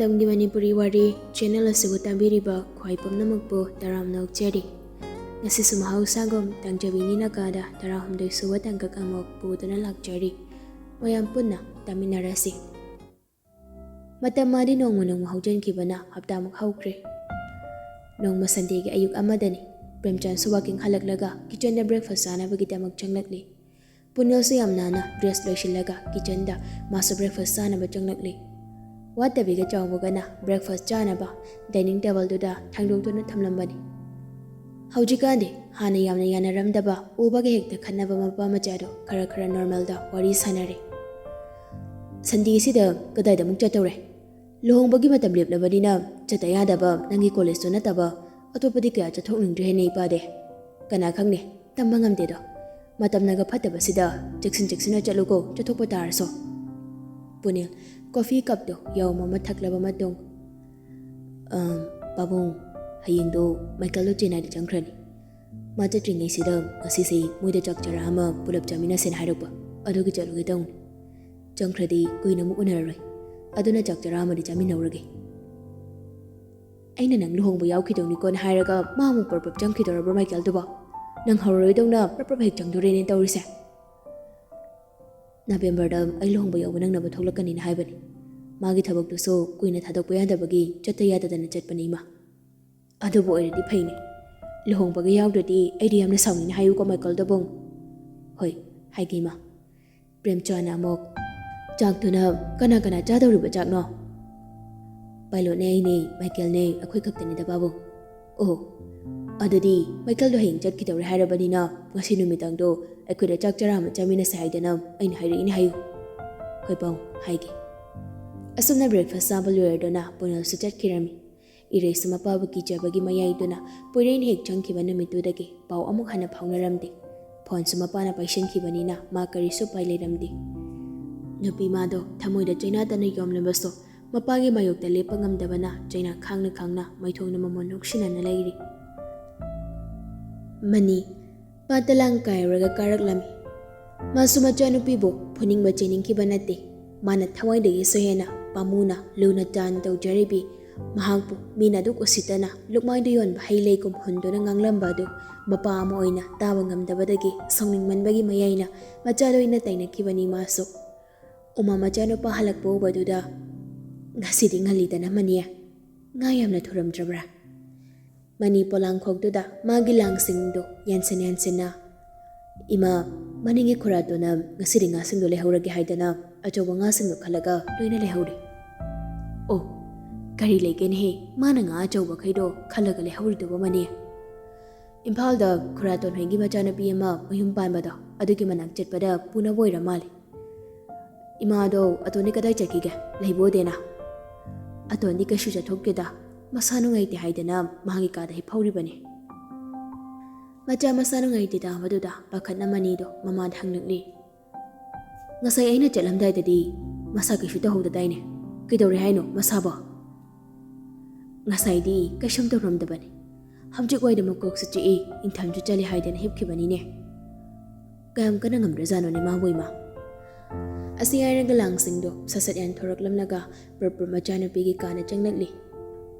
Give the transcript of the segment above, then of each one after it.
ꯃꯇꯝꯒꯤ ꯃꯅꯤꯄꯨꯔꯤ ꯋꯥꯔꯤ ꯆꯦꯅꯦꯜ ꯑꯁꯤꯕꯨ ꯇꯥꯕꯤꯔꯤꯕ ꯈ꯭ꯋꯥꯏ ꯄꯨꯝꯅꯃꯛꯄꯨ ꯇꯔꯥꯝꯅ ꯑꯣꯛꯆꯔꯤ꯫ ꯉꯁꯤꯁꯨ ꯃꯍꯧꯁꯥꯒꯨꯝ ꯇꯥꯡꯖꯕꯤꯅꯤꯅ ꯀꯥꯗ 16 ꯁꯨꯕ ꯇꯥꯡꯀꯛ ꯑꯃꯨꯛ ꯄꯨꯗꯨꯅ ꯂꯥꯛꯆꯔꯤ꯫ ꯃꯌꯥꯝ ꯄꯨꯟꯅ ꯇꯥꯃꯤꯟꯅꯔꯁꯤ꯫ ꯃꯇꯝ ꯑꯗꯤ ꯅꯣꯡꯃ ꯍꯧꯖꯤꯟꯈꯤꯕꯅ ꯍꯞꯇꯥꯃꯨꯛ ꯍꯧꯈ꯭ꯔꯦ꯫ ꯅꯣꯡꯃ ꯁꯟꯗꯦꯒꯤ ꯑꯌꯨꯛ ꯑꯃꯗꯅꯤ ꯄ꯭ꯔꯦꯝꯆꯥꯟꯁꯨ ꯋꯥꯀꯤꯡ ꯍꯜꯂꯛꯂꯒ ꯀꯤꯆꯟꯗ ꯕ꯭ꯔꯦꯛꯐꯥꯁ ꯆꯥꯅꯕꯒꯤꯗꯃꯛ ꯆꯪꯂꯛꯂꯤ꯫ ꯄꯨꯅꯤꯜꯁꯨ ꯌꯥꯝ ꯅꯥꯟꯅ ꯗ꯭ꯔꯦꯁ ꯂꯣꯏꯁꯤꯜꯂꯒ ꯀꯤꯆꯟꯗ ꯃꯥꯁꯨ ꯕ꯭ꯔꯦꯛꯐꯥꯁ ꯆꯥꯅꯕ ꯆꯪꯂꯛꯂꯤ꯫ ꯋꯥꯠꯇꯕꯤꯒ ꯆꯥꯎꯕꯒꯅ ꯕ꯭ꯔꯦꯛꯐꯥꯁ ꯆꯥꯅꯕ ꯗꯥꯏꯅꯤꯡ ꯇꯦꯕꯜꯗꯨꯗ ꯊꯥꯡꯗꯣꯛꯇꯨꯅ ꯊꯝꯂꯝꯕꯅꯤ꯫ ꯍꯧꯖꯤꯛꯀꯥꯟꯗꯤ ꯍꯥꯟꯅ ꯌꯥꯝꯅ ꯌꯥꯅꯔꯝꯗꯕ ꯎꯕꯒ ꯍꯦꯛꯇ ꯈꯠꯅꯕ ꯃꯄꯥ ꯃꯆꯥꯗꯣ ꯈꯔ ꯅꯣꯔꯃꯦꯜꯗ ꯋꯥꯔꯤ ꯁꯥꯟꯅꯔꯦ꯫ ꯁꯟꯗꯦꯁꯤꯗ ꯀꯗꯥꯏꯗ ꯑꯃꯨꯛ ꯆꯠꯇꯧꯔꯦ? ꯂꯨꯍꯣꯡꯕꯒꯤ ꯃꯇꯝ ꯂꯦꯞꯂꯕꯅꯤꯅ ꯆꯠꯇ ꯌꯥꯗꯕ ꯅꯪꯒꯤ ꯀꯣꯂꯦꯖꯇꯨ ꯅꯠꯇꯕ ꯑꯇꯣꯞꯄꯗꯤ ꯀꯌꯥ ꯆꯠꯊꯣꯛꯅꯤꯡꯗ꯭ꯔꯦ ꯍꯥꯏꯅ ꯏꯄꯥꯗꯦ꯫ ꯀꯅꯥ ꯈꯪꯅꯤ, ꯇꯝꯕ ꯉꯝꯗꯦꯗꯣ꯫ ꯃꯇꯝꯅꯒ ꯐꯠꯇꯕꯁꯤꯗ ꯆꯦꯛꯁꯤꯟꯅ ꯆꯠꯂꯨꯀꯣ, ꯆꯠꯊꯣꯛꯄ ꯇꯥꯔꯁꯨ꯫ ꯄꯨꯅꯤꯜ ꯀꯣꯐꯤ ꯀꯞꯇꯣ ꯌꯥꯎꯝ ꯑꯃ ꯊꯛꯂꯕ ꯃꯇꯨꯡ ꯄꯥꯕꯨꯡ, ꯍꯌꯦꯡꯗꯣ ꯃꯥꯏꯀꯦꯜꯗꯣ ꯆꯦꯟꯅꯥꯏꯗ ꯆꯪꯈ꯭ꯔꯅꯤ꯫ ꯃꯥ ꯆꯠꯇ꯭ꯔꯤꯉꯩꯁꯤꯗ ꯉꯁꯤꯁꯦ ꯃꯣꯏꯗ ꯆꯥꯛ ꯆꯔꯥ ꯑꯃ ꯄꯨꯂꯞ ꯆꯥꯃꯤꯟꯅꯁꯦꯅ ꯍꯥꯏꯔꯛꯄ, ꯑꯗꯨꯒꯤ ꯆꯠꯂꯨꯒꯦ ꯇꯧꯅꯤ꯫ ꯆꯪꯈ꯭ꯔꯗꯤ ꯀꯨꯏꯅ ꯑꯃꯨꯛ ꯎꯅꯔꯔꯣꯏ, ꯑꯗꯨꯅ ꯆꯥꯛ ꯆꯔꯥ ꯑꯃꯗꯤ ꯆꯥꯃꯤꯟꯅꯧꯔꯒꯦ꯫ ꯑꯩꯅ ꯅꯪ ꯂꯨꯍꯣꯡꯕ ꯌꯥꯎꯈꯤꯗꯧꯅꯤꯀꯣꯅ ꯍꯥꯏꯔꯒ ꯃꯥ ꯑꯃꯨꯛ ꯄ꯭ꯔꯞ ꯆꯪꯈꯤꯗꯧꯔꯕ꯭ꯔꯣ ꯃꯥꯏꯀꯦꯜꯗꯨꯕꯣ? ꯅꯪ ꯍꯧꯔꯔꯣꯏꯗꯧꯅ ꯄ꯭ꯔꯞ ꯍꯦꯛ ꯆꯪꯗꯣꯔꯦꯅꯦ ꯇꯧꯔꯤꯁꯦ꯫ ꯅꯕꯦꯝꯕꯔꯗ ꯑꯩ ꯂꯨꯍꯣꯡꯕ ꯌꯥꯎꯕ ꯅꯪꯅꯕ ꯊꯣꯛꯂꯛꯀꯅꯤꯅ ꯍꯥꯏꯕꯅꯤ꯫ ꯃꯥꯒꯤ ꯊꯕꯛꯇꯨꯁꯨ ꯀꯨꯏꯅ ꯊꯥꯗꯣꯛꯄ ꯌꯥꯗꯕꯒꯤ ꯆꯠꯇ ꯌꯥꯗꯗꯅ ꯆꯠꯄꯅꯤ ꯏꯃꯥ꯫ ꯑꯗꯨꯕꯨ ꯑꯣꯏꯔꯗꯤ ꯐꯩꯅꯦ, ꯂꯨꯍꯣꯡꯕꯒ ꯌꯥꯎꯗ꯭ꯔꯗꯤ ꯑꯩꯗꯤ ꯌꯥꯝꯅ ꯁꯥꯎꯅꯤꯡꯅ ꯍꯥꯏꯌꯨꯀꯣ ꯃꯥꯏꯀꯦꯜꯗꯕꯨꯡ꯫ ꯍꯣꯏ ꯍꯥꯏꯒꯦ ꯏꯃꯥ꯫ ꯄ꯭ꯔꯦꯝꯆꯥꯟꯅ ꯑꯃꯨꯛ, ꯆꯥꯛꯇꯨꯅ ꯀꯅꯥ ꯆꯥꯗꯧꯔꯤꯕ ꯆꯥꯛꯅꯣ? ꯄꯥꯏꯂꯣꯠꯅꯦ, ꯑꯩꯅꯦ, ꯃꯥꯏꯀꯦꯜꯅꯦ, ꯑꯩꯈꯣꯏ ꯈꯛꯇꯅꯤꯗ ꯄꯥꯕꯨꯡ꯫ ꯑꯣ, ꯑꯗꯨꯗꯤ ꯃꯥꯏꯀꯦꯜꯗꯣ ꯍꯌꯦꯡ ꯆꯠꯈꯤꯗꯧꯔꯦ ꯍꯥꯏꯔꯕꯅꯤꯅ ꯉꯁꯤ ꯅꯨꯃꯤꯗꯥꯡꯗꯣ ꯑꯩꯈꯣꯏꯗ ꯆꯥꯛ ꯆꯔꯥ ꯑꯃ ꯆꯥꯃꯤꯟꯅꯁꯦ ꯍꯥꯏꯗꯅ ꯑꯩꯅ ꯍꯥꯏꯔꯛꯏꯅꯦ ꯍꯥꯏꯌꯨ꯫ ꯍꯣꯏ ꯄꯥꯕꯨꯡ ꯍꯥꯏꯒꯦ꯫ ꯑꯁꯨꯝꯅ ꯕ꯭ꯔꯦꯛꯐꯥꯁ ꯆꯥꯕ ꯂꯣꯏꯔꯗꯨꯅ ꯄꯨꯅꯤꯜꯁꯨ ꯆꯠꯈꯤꯔꯝꯃꯤ꯫ ꯏꯔꯩꯁꯨ ꯃꯄꯥꯕꯨ ꯀꯤꯖꯕꯒꯤ ꯃꯌꯥꯏꯗꯨꯅ ꯄꯣꯏꯔꯩꯅ ꯍꯦꯛ ꯆꯪꯈꯤꯕ ꯅꯨꯃꯤꯠꯇꯨꯗꯒꯤ ꯄꯥꯎ ꯑꯃꯨꯛ ꯍꯟꯅ ꯐꯥꯎꯅꯔꯝꯗꯦ꯫ ꯐꯣꯟꯁꯨ ꯃꯄꯥꯅ ꯄꯥꯏꯁꯤꯟꯈꯤꯕꯅꯤꯅ ꯃꯥ ꯀꯔꯤꯁꯨ ꯎꯄꯥꯏ ꯂꯩꯔꯝꯗꯦ꯫ ꯅꯨꯄꯤ ꯃꯥꯗꯣ ꯊꯃꯣꯏꯗ ꯆꯩꯅꯥꯇꯅ ꯌꯣꯝꯂꯕꯁꯨ ꯃꯄꯥꯒꯤ ꯃꯥꯌꯣꯛꯇ ꯂꯦꯞꯄ ꯉꯝꯗꯕꯅ ꯆꯩꯅꯥ ꯈꯥꯡꯅ ꯃꯩꯊꯣꯡꯅ ꯃꯃꯣꯟ ꯅꯨꯡꯁꯤꯅꯅ ꯂꯩꯔꯤ꯫ ꯃꯅꯤ ꯄꯥꯇꯂꯥꯡ ꯀꯥꯏꯔꯒ ꯀꯥꯔꯛꯂꯝꯃꯤ꯫ ꯃꯥꯁꯨ ꯃꯆꯥꯅꯨꯄꯤꯕꯨ ꯐꯨꯅꯤꯡꯕ ꯆꯩꯅꯤꯡꯈꯤꯕ ꯅꯠꯇꯦ꯫ ꯃꯥꯅ ꯊꯋꯥꯏꯗꯒꯤꯁꯨ ꯍꯦꯟꯅ ꯄꯥꯝꯃꯨꯅ ꯂꯨꯅ ꯆꯥꯟ ꯇꯧꯖꯔꯤꯕꯤ ꯃꯍꯥꯛꯄꯨ ꯃꯤꯅ ꯑꯗꯨꯛ ꯎꯁꯤꯠꯇꯅ ꯂꯨꯛꯃꯥꯏꯗ ꯌꯣꯟꯕ ꯍꯩ ꯂꯩꯒꯨꯝ ꯍꯨꯟꯗꯨꯅ ꯉꯥꯡꯂꯝꯕ ꯑꯗꯨ ꯃꯄꯥ ꯑꯃ ꯑꯣꯏꯅ ꯇꯥꯕ ꯉꯝꯗꯕꯗꯒꯤ ꯁꯥꯎꯅꯤꯡꯃꯟꯕꯒꯤ ꯃꯌꯥꯏꯅ ꯃꯆꯥꯗ ꯑꯣꯏꯅ ꯇꯩꯅꯈꯤꯕꯅꯤ ꯃꯥꯁꯨ꯫ ꯎꯃꯥ ꯃꯆꯥꯅꯨꯄꯥ ꯍꯜꯂꯛꯄ ꯎꯕꯗꯨꯗ, ꯉꯁꯤꯗꯤ ꯉꯜꯂꯤꯗꯅ ꯃꯅꯤ, ꯉꯥ ꯌꯥꯝꯅ ꯊꯨꯔꯝꯗ꯭ꯔꯕ꯭ꯔꯥ? ꯃꯅꯤ ꯄꯣꯂꯥꯡꯈꯣꯛꯇꯨꯗ ꯃꯥꯒꯤ ꯂꯥꯡꯁꯤꯡꯗꯨ ꯌꯥꯟꯁꯤꯟꯅ, ꯏꯃꯥ, ꯃꯅꯤꯡꯒꯤ ꯈꯨꯔꯥꯇꯣꯅ ꯉꯁꯤꯗꯤ ꯉꯥꯁꯤꯡꯗꯣ ꯂꯩꯍꯧꯔꯒꯦ ꯍꯥꯏꯗꯅ ꯑꯆꯧꯕ ꯉꯥꯁꯤꯡꯗꯣ ꯈꯜꯂꯒ ꯂꯣꯏꯅ ꯂꯩꯍꯧꯔꯦ꯫ ꯑꯣ, ꯀꯔꯤ ꯂꯩꯒꯦꯅꯦꯍꯦ ꯃꯥꯅ ꯉꯥ ꯑꯆꯧꯕꯈꯩꯗꯣ ꯈꯜꯂꯒ ꯂꯩꯍꯧꯔꯤꯗꯨꯕ ꯃꯅꯤ? ꯏꯝꯐꯥꯜꯗ ꯈꯨꯔꯥꯇꯣꯟ ꯍꯣꯏꯒꯤ ꯃꯆꯥꯅꯨꯄꯤ ꯑꯃ ꯃꯌꯨꯝ ꯄꯥꯟꯕꯗꯣ ꯑꯗꯨꯒꯤ ꯃꯅꯥꯛ ꯆꯠꯄꯗ ꯄꯨꯅꯕ ꯑꯣꯏꯔ ꯃꯥꯜꯂꯦ꯫ ꯏꯃꯥꯗꯣ ꯑꯇꯣꯟꯗꯤ ꯀꯗꯥꯏ ꯆꯠꯈꯤꯒꯦ? ꯂꯩꯕꯣꯗꯦꯅ? ꯑꯇꯣꯟꯗꯤ ꯀꯩꯁꯨ ꯆꯠꯊꯣꯛꯇꯦꯗ, ꯃꯁꯥ ꯅꯨꯡꯉꯥꯏꯇꯦ ꯍꯥꯏꯗꯅ ꯃꯥꯒꯤ ꯀꯥꯗ ꯍꯤꯞꯍꯧꯔꯤꯕꯅꯤ꯫ ꯃꯆꯥ ꯃꯁꯥ ꯅꯨꯡꯉꯥꯏꯇꯦ ꯇꯥꯕꯗꯨꯗ ꯄꯥꯈꯠꯅ ꯃꯅꯤꯗꯣ ꯃꯃꯥꯗ ꯍꯪꯂꯛꯂꯤ꯫ ꯉꯁꯥꯏ ꯑꯩꯅ ꯆꯠꯂꯝꯗꯥꯏꯗꯗꯤ ꯃꯁꯥ ꯀꯩꯁꯨ ꯇꯧꯍꯧꯗꯗꯥꯏꯅꯦ? ꯀꯩꯗꯧꯔꯦ ꯍꯥꯏꯅꯣ ꯃꯁꯥꯕꯣ? ꯉꯁꯥꯏꯗꯤ ꯀꯩꯁꯨꯝ ꯇꯧꯔꯝꯗꯕꯅꯤ꯫ ꯍꯧꯖꯤꯛ ꯋꯥꯏꯗ ꯃꯀꯣꯛꯁꯨ ꯆꯤꯛꯏ, ꯏꯪꯊꯝꯁꯨ ꯆꯠꯂꯤ ꯍꯥꯏꯗꯅ ꯍꯤꯞꯈꯤꯕꯅꯤꯅꯦ꯫ ꯀꯌꯥꯝ ꯀꯟꯅ ꯉꯝꯗ꯭ꯔꯖꯥꯠꯅꯣꯅꯦ ꯃꯥꯕꯨ ꯏꯃꯥ? ꯑꯁꯤ ꯍꯥꯏꯔꯒ ꯂꯥꯡꯁꯤꯡꯗꯣ ꯁꯠ ꯌꯥꯟꯊꯣꯔꯛꯂꯝꯂꯒ ꯃꯆꯥꯅꯨꯄꯤꯒꯤ ꯀꯥꯗ ꯆꯪꯂꯛꯂꯤ꯫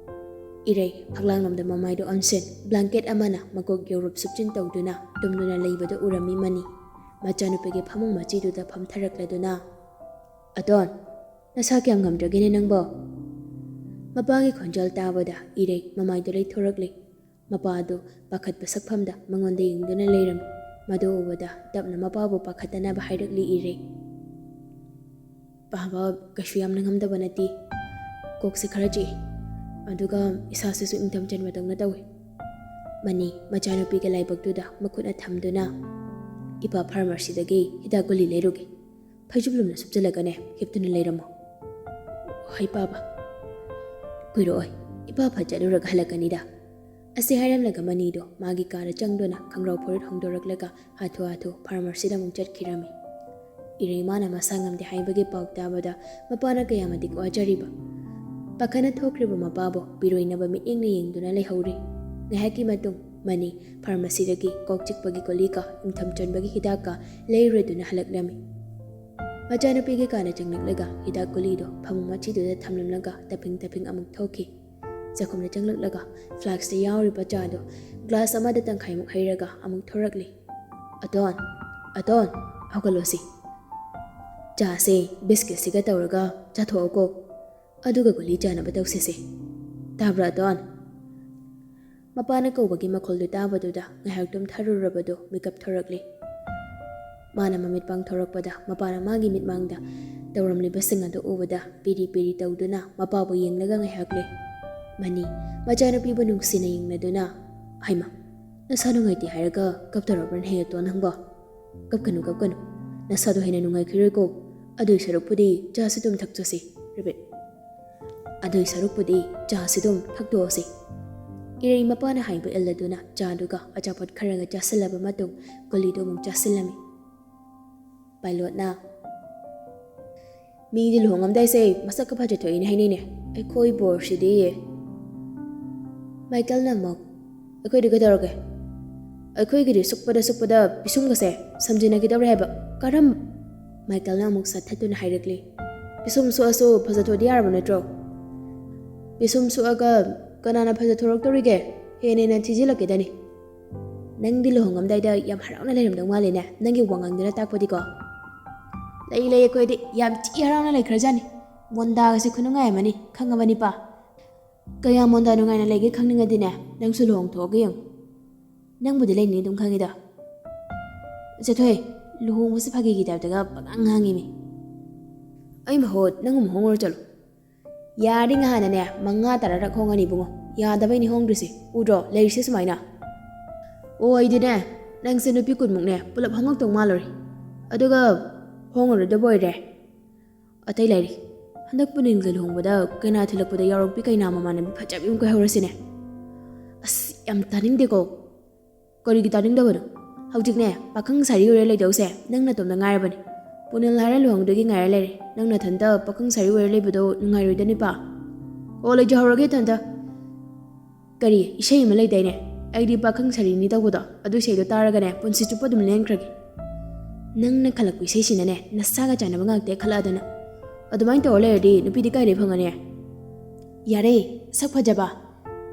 ꯏꯔꯩ ꯐꯛꯂꯥꯡꯂꯣꯝꯗ ꯃꯃꯥꯏꯗꯣ ꯑꯣꯟꯁꯤꯟ ꯕ꯭ꯂꯥꯡꯀꯦꯠ ꯑꯃꯅ ꯃꯀꯣꯛ ꯌꯧꯔꯨꯞ ꯁꯨꯞꯆꯤꯟ ꯇꯧꯗꯨꯅ ꯇꯨꯝꯗꯨꯅ ꯂꯩꯕꯗꯨ ꯎꯔꯝꯃꯤ ꯃꯅꯤ꯫ ꯃꯆꯥꯅꯨꯄꯤꯒꯤ ꯐꯃꯨꯡ ꯃꯆꯤꯗꯨꯗ ꯐꯝꯊꯔꯛꯂꯗꯨꯅ, ꯑꯇꯣꯟ, ꯅꯁꯥ ꯀꯌꯥꯝ ꯉꯝꯗ꯭ꯔꯒꯦꯅꯦ ꯅꯪꯕꯣ? ꯃꯄꯥꯒꯤ ꯈꯣꯟꯖꯦꯜ ꯇꯥꯕꯗ ꯏꯔꯩ ꯃꯃꯥꯏꯗꯨ ꯂꯩꯊꯣꯔꯛꯂꯤ꯫ ꯃꯄꯥꯗꯨ ꯄꯥꯈꯠꯄ ꯁꯛꯐꯝꯗ ꯃꯉꯣꯟꯗ ꯌꯦꯡꯗꯨꯅ ꯂꯩꯔꯝꯃꯤ꯫ ꯃꯗꯨ ꯎꯕꯗ ꯇꯞꯅ ꯃꯄꯥꯕꯨ ꯄꯥꯈꯠꯇꯅꯕ ꯍꯥꯏꯔꯛꯂꯤ ꯏꯔꯩ꯫ ꯄꯥꯕ ꯀꯩꯁꯨ ꯌꯥꯝꯅ ꯉꯝꯗꯕ ꯅꯠꯇꯦ, ꯀꯣꯛꯁꯦ ꯈꯔ ꯆꯤꯛꯏ, ꯑꯗꯨꯒ ꯏꯁꯥꯁꯤꯁꯨ ꯏꯪꯊꯝ ꯆꯟꯕꯗꯧꯅ ꯇꯧꯏ꯫ ꯃꯅꯤ ꯃꯆꯥꯅꯨꯄꯤꯒꯤ ꯂꯥꯏꯕꯛꯇꯨꯗ ꯃꯈꯨꯠꯅ ꯊꯝꯗꯨꯅ, ꯏꯄꯥ ꯐꯥꯔꯃꯥꯁꯤꯗꯒꯤ ꯍꯤꯗꯥꯛ ꯒꯨꯂꯤ ꯂꯩꯔꯨꯒꯦ, ꯐꯩꯖꯨꯞ ꯂꯨꯝꯅ ꯁꯨꯞꯆꯜꯂꯒꯅꯦ ꯍꯤꯞꯇꯨꯅ ꯂꯩꯔꯝꯃꯣ꯫ ꯍꯣꯏ ꯄꯥꯕ꯫ ꯀꯨꯏꯔꯛꯑꯣꯏ, ꯏꯄꯥ ꯐꯠ ꯆꯠꯂꯨꯔꯒ ꯍꯜꯂꯛꯀꯅꯤꯗ꯫ ꯑꯁꯤ ꯍꯥꯏꯔꯝꯂꯒ ꯃꯅꯤꯗꯣ ꯃꯥꯒꯤ ꯀꯥꯗ ꯆꯪꯗꯨꯅ ꯈꯣꯡꯒ꯭ꯔꯥꯎ ꯐꯨꯔꯤꯠ ꯍꯣꯡꯗꯣꯔꯛꯂꯒ ꯍꯥꯊꯨ ꯐꯥꯔꯃꯥꯁꯤꯗ ꯑꯃꯨꯛ ꯆꯠꯈꯤꯔꯝꯃꯤ꯫ ꯏꯔꯩ ꯃꯥꯅ ꯃꯁꯥ ꯉꯝꯗꯦ ꯍꯥꯏꯕꯒꯤ ꯄꯥꯎ ꯇꯥꯕꯗ ꯃꯄꯥꯅ ꯀꯌꯥꯃꯇꯤꯛ ꯋꯥꯖꯔꯤꯕ꯫ ꯄꯥꯈꯠꯅ ꯊꯣꯛꯈ꯭ꯔꯤꯕ ꯃꯄꯥꯕꯨ ꯕꯤꯔꯣꯏꯅꯕ ꯃꯤꯠꯌꯦꯡꯅ ꯌꯦꯡꯗꯨꯅ ꯂꯩꯍꯧꯔꯤ꯫ ꯉꯥꯏꯍꯥꯛꯀꯤ ꯃꯇꯨꯡ ꯃꯅꯤ ꯐꯥꯔꯃꯥꯁꯤꯗꯒꯤ ꯀꯣꯛ ꯆꯤꯛꯄꯒꯤ ꯒꯨꯂꯤꯒ ꯏꯪꯊꯝ ꯆꯟꯕꯒꯤ ꯍꯤꯗꯥꯛꯀ ꯂꯩꯔꯨꯔꯗꯨꯅ ꯍꯜꯂꯛꯂꯝꯃꯤ꯫ ꯃꯆꯥꯅꯨꯄꯤꯒꯤ ꯀꯥꯅ ꯆꯪꯂꯛꯂꯒ ꯍꯤꯗꯥꯛ ꯒꯨꯂꯤꯗꯣ ꯐꯃꯨꯡ ꯃꯆꯤꯗꯨꯗ ꯊꯝꯂꯝꯂꯒ ꯇꯞꯄꯤꯡ ꯑꯃꯨꯛ ꯊꯣꯛꯈꯤ꯫ ꯆꯥꯛꯈꯨꯝꯗ ꯆꯪꯂꯛꯂꯒ ꯐ꯭ꯂꯥꯛꯁꯇ ꯌꯥꯎꯔꯤꯕ ꯆꯥꯗꯣ ꯒ꯭ꯂꯥꯁ ꯑꯃꯗ ꯇꯪꯈꯥꯏꯃꯨꯛ ꯍꯩꯔꯒ ꯑꯃꯨꯛ ꯊꯣꯔꯛꯂꯤ꯫ ꯑꯇꯣꯟ ꯍꯧꯒꯠꯂꯣꯁꯤ꯫ ꯆꯥꯁꯦ ꯕꯤꯁꯀꯤꯠꯁꯤꯒ ꯇꯧꯔꯒ ꯆꯥꯊꯣꯛꯑꯣꯀꯣ, ꯑꯗꯨꯒ ꯒꯨꯂꯤ ꯆꯥꯅꯕ ꯇꯧꯁꯤꯁꯦ꯫ ꯇꯥꯕ꯭ꯔꯥ ꯑꯇꯣꯟ? ꯃꯄꯥꯅ ꯀꯧꯕꯒꯤ ꯃꯈꯣꯜꯗꯨ ꯇꯥꯕꯗꯨꯗ ꯉꯥꯏꯍꯥꯛ ꯇꯨꯝꯊꯔꯨꯔꯕꯗꯣ ꯃꯤꯀꯞ ꯊꯣꯔꯛꯂꯤ꯫ ꯃꯥꯅ ꯃꯃꯤꯠ ꯄꯥꯡꯊꯣꯔꯛꯄꯗ ꯃꯄꯥꯅ ꯃꯥꯒꯤ ꯃꯤꯠꯃꯥꯡꯗ ꯇꯧꯔꯝꯂꯤꯕꯁꯤꯡ ꯑꯗꯨ ꯎꯕꯗ ꯄꯤꯔꯤ ꯇꯧꯗꯨꯅ ꯃꯄꯥꯕꯨ ꯌꯦꯡꯂꯒ ꯉꯥꯏꯍꯥꯛ ꯂꯩ꯫ ꯃꯅꯤ ꯃꯆꯥꯅꯨꯄꯤꯕꯨ ꯅꯨꯡꯁꯤꯅ ꯌꯦꯡꯂꯗꯨꯅ, ꯍꯩꯃꯥ, ꯅꯁꯥ ꯅꯨꯡꯉꯥꯏꯇꯦ ꯍꯥꯏꯔꯒ ꯀꯞꯇꯧꯔꯕ꯭ꯔꯅꯦ ꯑꯇꯣꯟ ꯅꯪꯕꯣ? ꯀꯞꯀꯅꯨ, ꯅꯁꯥꯗꯣ ꯍꯦꯟꯅ ꯅꯨꯡꯉꯥꯏꯈꯤꯔꯣꯏꯀꯣ꯫ ꯑꯗꯨꯏ ꯁꯔꯨꯛꯄꯨꯗꯤ ꯆꯥꯁꯤ ꯑꯗꯨꯝ ꯊꯛꯆꯁꯤ꯫ ꯑꯗꯨꯏ ꯁꯔꯨꯛꯄꯨꯗꯤ ꯆꯥꯁꯤ ꯑꯗꯨꯝ ꯊꯛꯇꯣꯛꯑꯁꯤ꯫ ꯏꯔꯩ ꯃꯄꯥꯅ ꯍꯥꯏꯕ ꯏꯜꯂꯗꯨꯅ ꯆꯥꯗꯨꯒ ꯑꯆꯥꯄꯣꯠ ꯈꯔꯒ ꯆꯥꯁꯤꯜꯂꯕ ꯃꯇꯨꯡ ꯒꯨꯂꯤꯗꯣ ꯑꯃꯨꯛ ꯆꯥꯁꯤꯜꯂꯝꯃꯤ꯫ ꯄꯥꯏꯂꯣꯠꯅ, ꯃꯤꯗꯤ ꯂꯨꯍꯣꯡꯉꯝꯗꯥꯏꯁꯦ ꯃꯁꯛꯀ ꯐꯖꯊꯣꯛꯏꯅꯦ ꯍꯥꯏꯅꯩꯅꯦ, ꯑꯩꯈꯣꯏ ꯕꯣꯔꯁꯤꯗꯤ꯫ ꯃꯥꯏꯀꯦꯜꯅ ꯑꯃꯨꯛ, ꯑꯩꯈꯣꯏꯗꯤ ꯀꯩꯗꯧꯔꯒꯦ? ꯑꯩꯈꯣꯏꯒꯤꯗꯤ ꯁꯨꯛꯄꯗ ꯄꯤꯁꯨꯝꯒꯁꯦ ꯁꯝꯖꯤꯟꯅꯈꯤꯗꯧꯔꯦ ꯍꯥꯏꯕ꯫ ꯃꯥꯏꯀꯦꯜꯅ ꯑꯃꯨꯛ ꯁꯠꯊꯠꯇꯨꯅ ꯍꯥꯏꯔꯛꯂꯤ꯫ ꯄꯤꯁꯨꯝ ꯁꯨꯛꯑꯁꯨ ꯐꯖꯊꯣꯛꯑꯗꯤ ꯌꯥꯔꯕ ꯅꯠꯇ꯭ꯔꯣ? ꯄꯤꯁꯨꯝ ꯁꯨꯛꯑꯒ ꯀꯅꯥꯅ ꯐꯖꯊꯣꯔꯛꯇꯧꯔꯤꯒꯦ? ꯍꯦꯟꯅ ꯊꯤꯖꯤꯜꯂꯛꯀꯦꯗꯅꯤ꯫ ꯅꯪꯗꯤ ꯂꯨꯍꯣꯡꯉꯝꯗꯥꯏꯗ ꯌꯥꯝ ꯍꯔꯥꯎꯅ ꯂꯩꯔꯝꯗꯧ ꯃꯥꯜꯂꯦꯅꯦ, ꯅꯪꯒꯤ ꯋꯥꯉꯥꯡꯗꯨꯅ ꯇꯥꯛꯄꯗꯤꯀꯣ꯫ ꯂꯩ ꯑꯩꯈꯣꯏꯗꯤ ꯌꯥꯝ ꯊꯤ ꯍꯔꯥꯎꯅ ꯂꯩꯈ꯭ꯔꯖꯥꯠꯅꯤ꯫ ꯃꯣꯟꯗꯥꯒꯁꯤ ꯈꯨꯅꯨꯡꯉꯥꯏ ꯑꯃꯅꯤ, ꯈꯪꯉꯕꯅꯤꯄꯥ꯫ ꯀꯌꯥ ꯃꯣꯟꯗꯥ ꯅꯨꯡꯉꯥꯏꯅ ꯂꯩꯒꯦ ꯈꯪꯅꯤꯡꯉꯗꯤꯅꯦ ꯅꯪꯁꯨ ꯂꯨꯍꯣꯡꯊꯣꯛꯑꯒ ꯌꯦꯡꯉꯨ꯫ ꯅꯪꯕꯨꯗꯤ ꯂꯩꯅꯤ ꯑꯗꯨꯝ ꯈꯪꯉꯤꯗ꯫ ꯆꯠꯊꯣꯏ, ꯂꯨꯍꯣꯡꯕꯁꯤ ꯐꯥꯒꯤꯒꯤ ꯇꯥꯏꯞꯇꯒ ꯄꯪꯉꯥꯡ ꯉꯥꯡꯉꯤꯃꯤ꯫ ꯑꯩ ꯃꯍꯨꯠ ꯅꯪ ꯑꯃꯨꯛ ꯍꯣꯡꯉꯨꯔ ꯆꯠꯂꯣ꯫ ꯌꯥꯔꯗꯤ ꯉꯍꯥꯟꯅꯅꯦ 5-10ꯔꯛ ꯍꯣꯡꯉꯅꯤ ꯏꯕꯨꯡꯉꯣ, ꯌꯥꯗꯕꯩꯅꯤ ꯍꯣꯡꯗ꯭ꯔꯤꯁꯤ, ꯎꯗ꯭ꯔꯣ ꯂꯩꯔꯤꯁꯤ ꯁꯨꯃꯥꯏꯅ꯫ ꯑꯣ ꯑꯩꯗꯤꯅꯦ ꯅꯪꯁꯦ ꯅꯨꯄꯤ 10ꯃꯨꯛꯅꯦ ꯄꯨꯂꯞ ꯍꯣꯡꯉꯛꯇꯧ ꯃꯥꯜꯂꯨꯔꯦ, ꯑꯗꯨꯒ ꯍꯣꯡꯉꯔꯣꯏꯗꯕ ꯑꯣꯏꯔꯦ꯫ ꯑꯇꯩ ꯂꯩꯔꯤ, ꯍꯟꯗꯛ ꯄꯨꯅꯤꯜꯒ ꯂꯨꯍꯣꯡꯕꯗ ꯀꯩꯅꯥ ꯊꯤꯜꯂꯛꯄꯗ ꯌꯥꯎꯔꯛꯄꯤ ꯀꯩꯅꯥ ꯃꯃꯥꯟꯅꯕꯤ ꯐꯖꯕꯤ ꯑꯃ ꯀꯣꯏꯍꯧꯔꯁꯤꯅꯦ꯫ ꯑꯁ ꯌꯥꯝ ꯇꯥꯅꯤꯡꯗꯦꯀꯣ꯫ ꯀꯔꯤꯒꯤ ꯇꯥꯅꯤꯡꯗꯕꯅꯣ? ꯍꯧꯖꯤꯛꯅꯦ ꯄꯥꯈꯪ ꯁꯥꯔꯤ ꯑꯣꯏꯔ ꯂꯩꯗꯧꯁꯦ ꯅꯪ ꯅꯇꯣꯝꯗ ꯉꯥꯏꯔꯕꯅꯤ꯫ ꯄꯨꯅꯤꯜ ꯍꯥꯏꯔ ꯂꯨꯍꯣꯡꯗꯣꯏꯒꯤ ꯉꯥꯏꯔ ꯂꯩꯔꯦ, ꯅꯪ ꯅꯊꯟꯇ ꯄꯥꯈꯪ ꯁꯥꯔꯤ ꯑꯣꯏꯔ ꯂꯩꯕꯗꯣ ꯅꯨꯡꯉꯥꯏꯔꯣꯏꯗꯅꯤꯄꯥ꯫ ꯑꯣ ꯂꯩꯖꯍꯧꯔꯒꯦ ꯏꯊꯟꯇ꯫ ꯀꯔꯤ ꯏꯁꯩ ꯑꯃ ꯂꯩꯗꯥꯏꯅꯦ, ꯑꯩꯗꯤ ꯄꯥꯈꯪ ꯁꯥꯔꯤꯅꯤ ꯇꯧꯕꯗꯣ, ꯑꯗꯨ ꯏꯁꯩꯗꯣ ꯇꯥꯔꯒꯅꯦ ꯄꯨꯟꯁꯤ ꯆꯨꯞꯄ ꯑꯗꯨꯝ ꯂꯦꯟꯈ꯭ꯔꯒꯦ꯫ ꯅꯪꯅ ꯈꯜꯂꯛꯄ ꯏꯁꯩꯁꯤꯅꯅꯦ ꯅꯁꯥꯒ ꯆꯥꯅꯕ ꯉꯥꯛꯇ ꯈꯜꯂꯛꯑꯗꯅ ꯑꯗꯨꯃꯥꯏꯅ ꯇꯧꯔ ꯂꯩꯔꯗꯤ ꯅꯨꯄꯤꯗꯤ ꯀꯥꯏꯗꯩ ꯐꯪꯉꯅꯤ? ꯌꯥꯔꯦ ꯁꯛ ꯐꯖꯕ,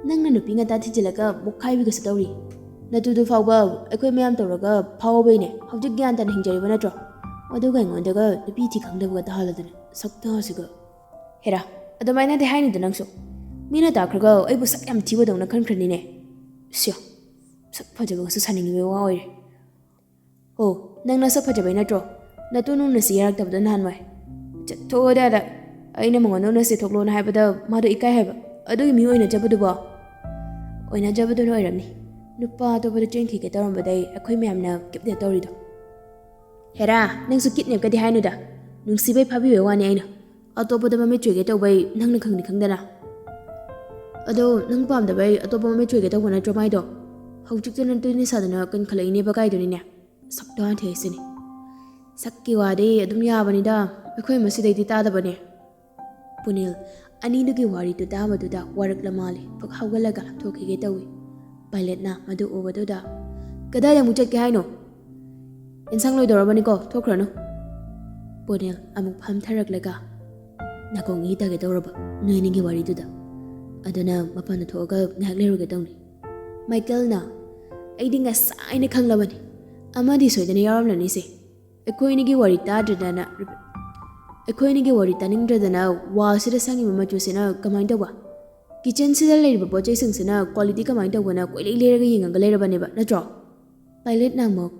ꯅꯪꯅ ꯅꯨꯄꯤ ꯉꯟꯇꯥ ꯊꯤꯖꯤꯜꯂꯒ ꯃꯨꯛꯈꯥꯏꯕꯤꯒꯁꯨ ꯇꯧꯔꯤ꯫ ꯅꯇꯨꯗꯨ ꯐꯥꯎꯕ ꯑꯩꯈꯣꯏ ꯃꯌꯥꯝ ꯇꯧꯔꯒ ꯐꯥꯎꯕꯩꯅꯦ ꯍꯧꯖꯤꯛ ꯒ꯭ꯌꯥꯟ ꯇꯥꯅ ꯍꯤꯡꯖꯔꯤꯕ ꯅꯠꯇ꯭ꯔꯣ? ꯑꯗꯨꯒ ꯑꯩꯉꯣꯟꯗꯒ ꯅꯨꯄꯤ ꯊꯤ ꯈꯪꯗꯕꯒ ꯇꯥꯍꯜꯂꯗꯅ ꯁꯛꯇꯥꯁꯤꯒ꯫ ꯍꯦꯔꯥ ꯑꯗꯨꯃꯥꯏꯅꯗꯤ ꯍꯥꯏꯅꯨꯗ ꯅꯪꯁꯨ, ꯃꯤꯅ ꯇꯥꯈ꯭ꯔꯒ ꯑꯩꯕꯨ ꯁꯛ ꯌꯥꯝ ꯊꯤꯕꯗꯧꯅ ꯈꯟꯈ꯭ꯔꯅꯤꯅꯦ꯫ ꯁ꯭ꯌꯣ, ꯁꯛ ꯐꯖꯕꯒꯁꯨ ꯁꯥꯅꯤꯡꯉꯤꯕ ꯋꯥ ꯑꯣꯏꯔꯦ꯫ ꯑꯣ ꯅꯪꯅ ꯁꯛ ꯐꯖꯕꯩ ꯅꯠꯇ꯭ꯔꯣ ꯅꯇꯨ ꯅꯨꯡꯅꯁꯤ ꯌꯥꯔꯛꯇꯕꯗꯣ ꯅꯍꯥꯟꯋꯥꯏ? ꯆꯠꯊꯣꯛꯑꯣꯗꯥꯗ, ꯑꯩꯅ ꯃꯉꯣꯟꯗ ꯎꯅꯁꯤ ꯊꯣꯛꯂꯣꯅ ꯍꯥꯏꯕꯗ ꯃꯥꯗꯣ ꯏꯀꯥꯏ ꯍꯥꯏꯕ, ꯑꯗꯨꯒꯤ ꯃꯤ ꯑꯣꯏꯅꯖꯕꯗꯨꯕꯣ? ꯑꯣꯏꯅꯖꯕꯗꯨꯅ ꯑꯣꯏꯔꯝꯅꯤ, ꯅꯨꯄꯥ ꯑꯇꯣꯞꯄꯗ ꯆꯦꯟꯈꯤꯒꯦ ꯇꯧꯔꯝꯕꯗꯩ ꯑꯩꯈꯣꯏ ꯃꯌꯥꯝꯅ ꯀꯤꯠꯅꯦꯞ ꯇꯧꯔꯤꯗꯣ꯫ ꯍꯦꯔꯥ ꯅꯪꯁꯨ ꯀꯤꯠꯅꯦꯞꯀꯗꯤ ꯍꯥꯏꯅꯨꯗ, ꯅꯨꯡꯁꯤꯕꯩ ꯐꯥꯕꯤꯕꯩ ꯋꯥꯅꯤ ꯑꯩꯅ, ꯑꯇꯣꯞꯄꯗ ꯃꯃꯤꯠ ꯆꯣꯏꯒꯦ ꯇꯧꯕꯩ ꯅꯪꯅ ꯈꯪꯗꯤ ꯈꯪꯗꯅ꯫ ꯑꯗꯣ ꯅꯪ ꯄꯥꯝꯗꯕꯩ ꯑꯇꯣꯞꯄ ꯃꯃꯤꯠ ꯆꯣꯏꯒꯦ ꯇꯧꯕ ꯅꯠꯇ꯭ꯔꯣ ꯃꯥꯏꯗꯣ? ꯍꯧꯖꯤꯛꯇ ꯅꯇꯨ ꯅꯤꯁꯥꯗꯅ ꯀꯟꯈꯠꯂꯛꯏꯅꯦꯕ ꯀꯥꯏꯗꯨꯅꯤꯅꯦ, ꯁꯛꯇꯥ ꯊꯤꯁꯤꯅꯤ꯫ ꯁꯛꯀꯤ ꯋꯥꯗꯤ ꯑꯗꯨꯝ ꯌꯥꯕꯅꯤꯗ, ꯑꯩꯈꯣꯏ ꯃꯁꯤꯗꯩꯗꯤ ꯇꯥꯗꯕꯅꯦ꯫ ꯄꯨꯅꯤꯜ ꯑꯅꯤꯗꯨꯒꯤ ꯋꯥꯔꯤꯗꯨ ꯇꯥꯕꯗꯨꯗ ꯋꯥꯔꯛꯂ ꯃꯥꯜꯂꯤ, ꯐꯛ ꯍꯧꯒꯠꯂꯒ ꯊꯣꯛꯈꯤꯒꯦ ꯇꯧꯏ꯫ ꯄꯥꯏꯂꯦꯠꯅ ꯃꯗꯨ ꯎꯕꯗꯨꯗ, ꯀꯗꯥꯏꯗ ꯑꯃꯨꯛ ꯆꯠꯀꯦ ꯍꯥꯏꯅꯣ? ꯏꯟꯁꯥꯡ ꯂꯣꯏꯗꯧꯔꯕꯅꯤꯀꯣ, ꯊꯣꯛꯈ꯭ꯔꯅꯨ꯫ ꯄꯨꯅꯤꯜ ꯑꯃꯨꯛ ꯐꯝꯊꯔꯛꯂꯒ, ꯅꯥꯀꯣꯡ ꯏ ꯇꯥꯒꯦ ꯇꯧꯔꯕ ꯅꯣꯏ ꯑꯅꯤꯒꯤ ꯋꯥꯔꯤꯗꯨꯗ, ꯑꯗꯨꯅ ꯃꯄꯥꯟꯗ ꯊꯣꯛꯑꯒ ꯉꯥꯏꯍꯥꯛ ꯂꯩꯔꯨꯒꯦ ꯇꯧꯅꯤ꯫ ꯃꯥꯏꯀꯦꯜꯅ, ꯑꯩꯗꯤ ꯉꯁꯥꯏꯅ ꯈꯪꯂꯕꯅꯤ, ꯑꯃꯗꯤ ꯁꯣꯏꯗꯅ ꯌꯥꯎꯔꯝꯂꯅꯤꯁꯦ꯫ ꯑꯩꯈꯣꯏꯅꯤꯒꯤ ꯋꯥꯔꯤ ꯇꯥꯅꯤꯡꯗ꯭ꯔꯗꯅ ꯋꯥꯜꯁꯤꯗ ꯁꯪꯉꯤꯕ ꯃꯆꯨꯁꯤꯅ ꯀꯃꯥꯏꯅ ꯇꯧꯕ? ꯀꯤꯆꯟꯁꯤꯗ ꯂꯩꯔꯤꯕ ꯄꯣꯠꯆꯩꯁꯤꯡꯁꯤꯅ ꯀ꯭ꯋꯥꯂꯤꯇꯤ ꯀꯃꯥꯏꯅ ꯇꯧꯕꯅ ꯀꯣꯏꯂꯩ ꯂꯩꯔꯒ ꯌꯦꯡꯉꯒ ꯂꯩꯔꯕꯅꯦꯕ ꯅꯠꯇ꯭ꯔꯣ? ꯄꯥꯏꯂꯦꯠꯅ ꯑꯃꯨꯛ,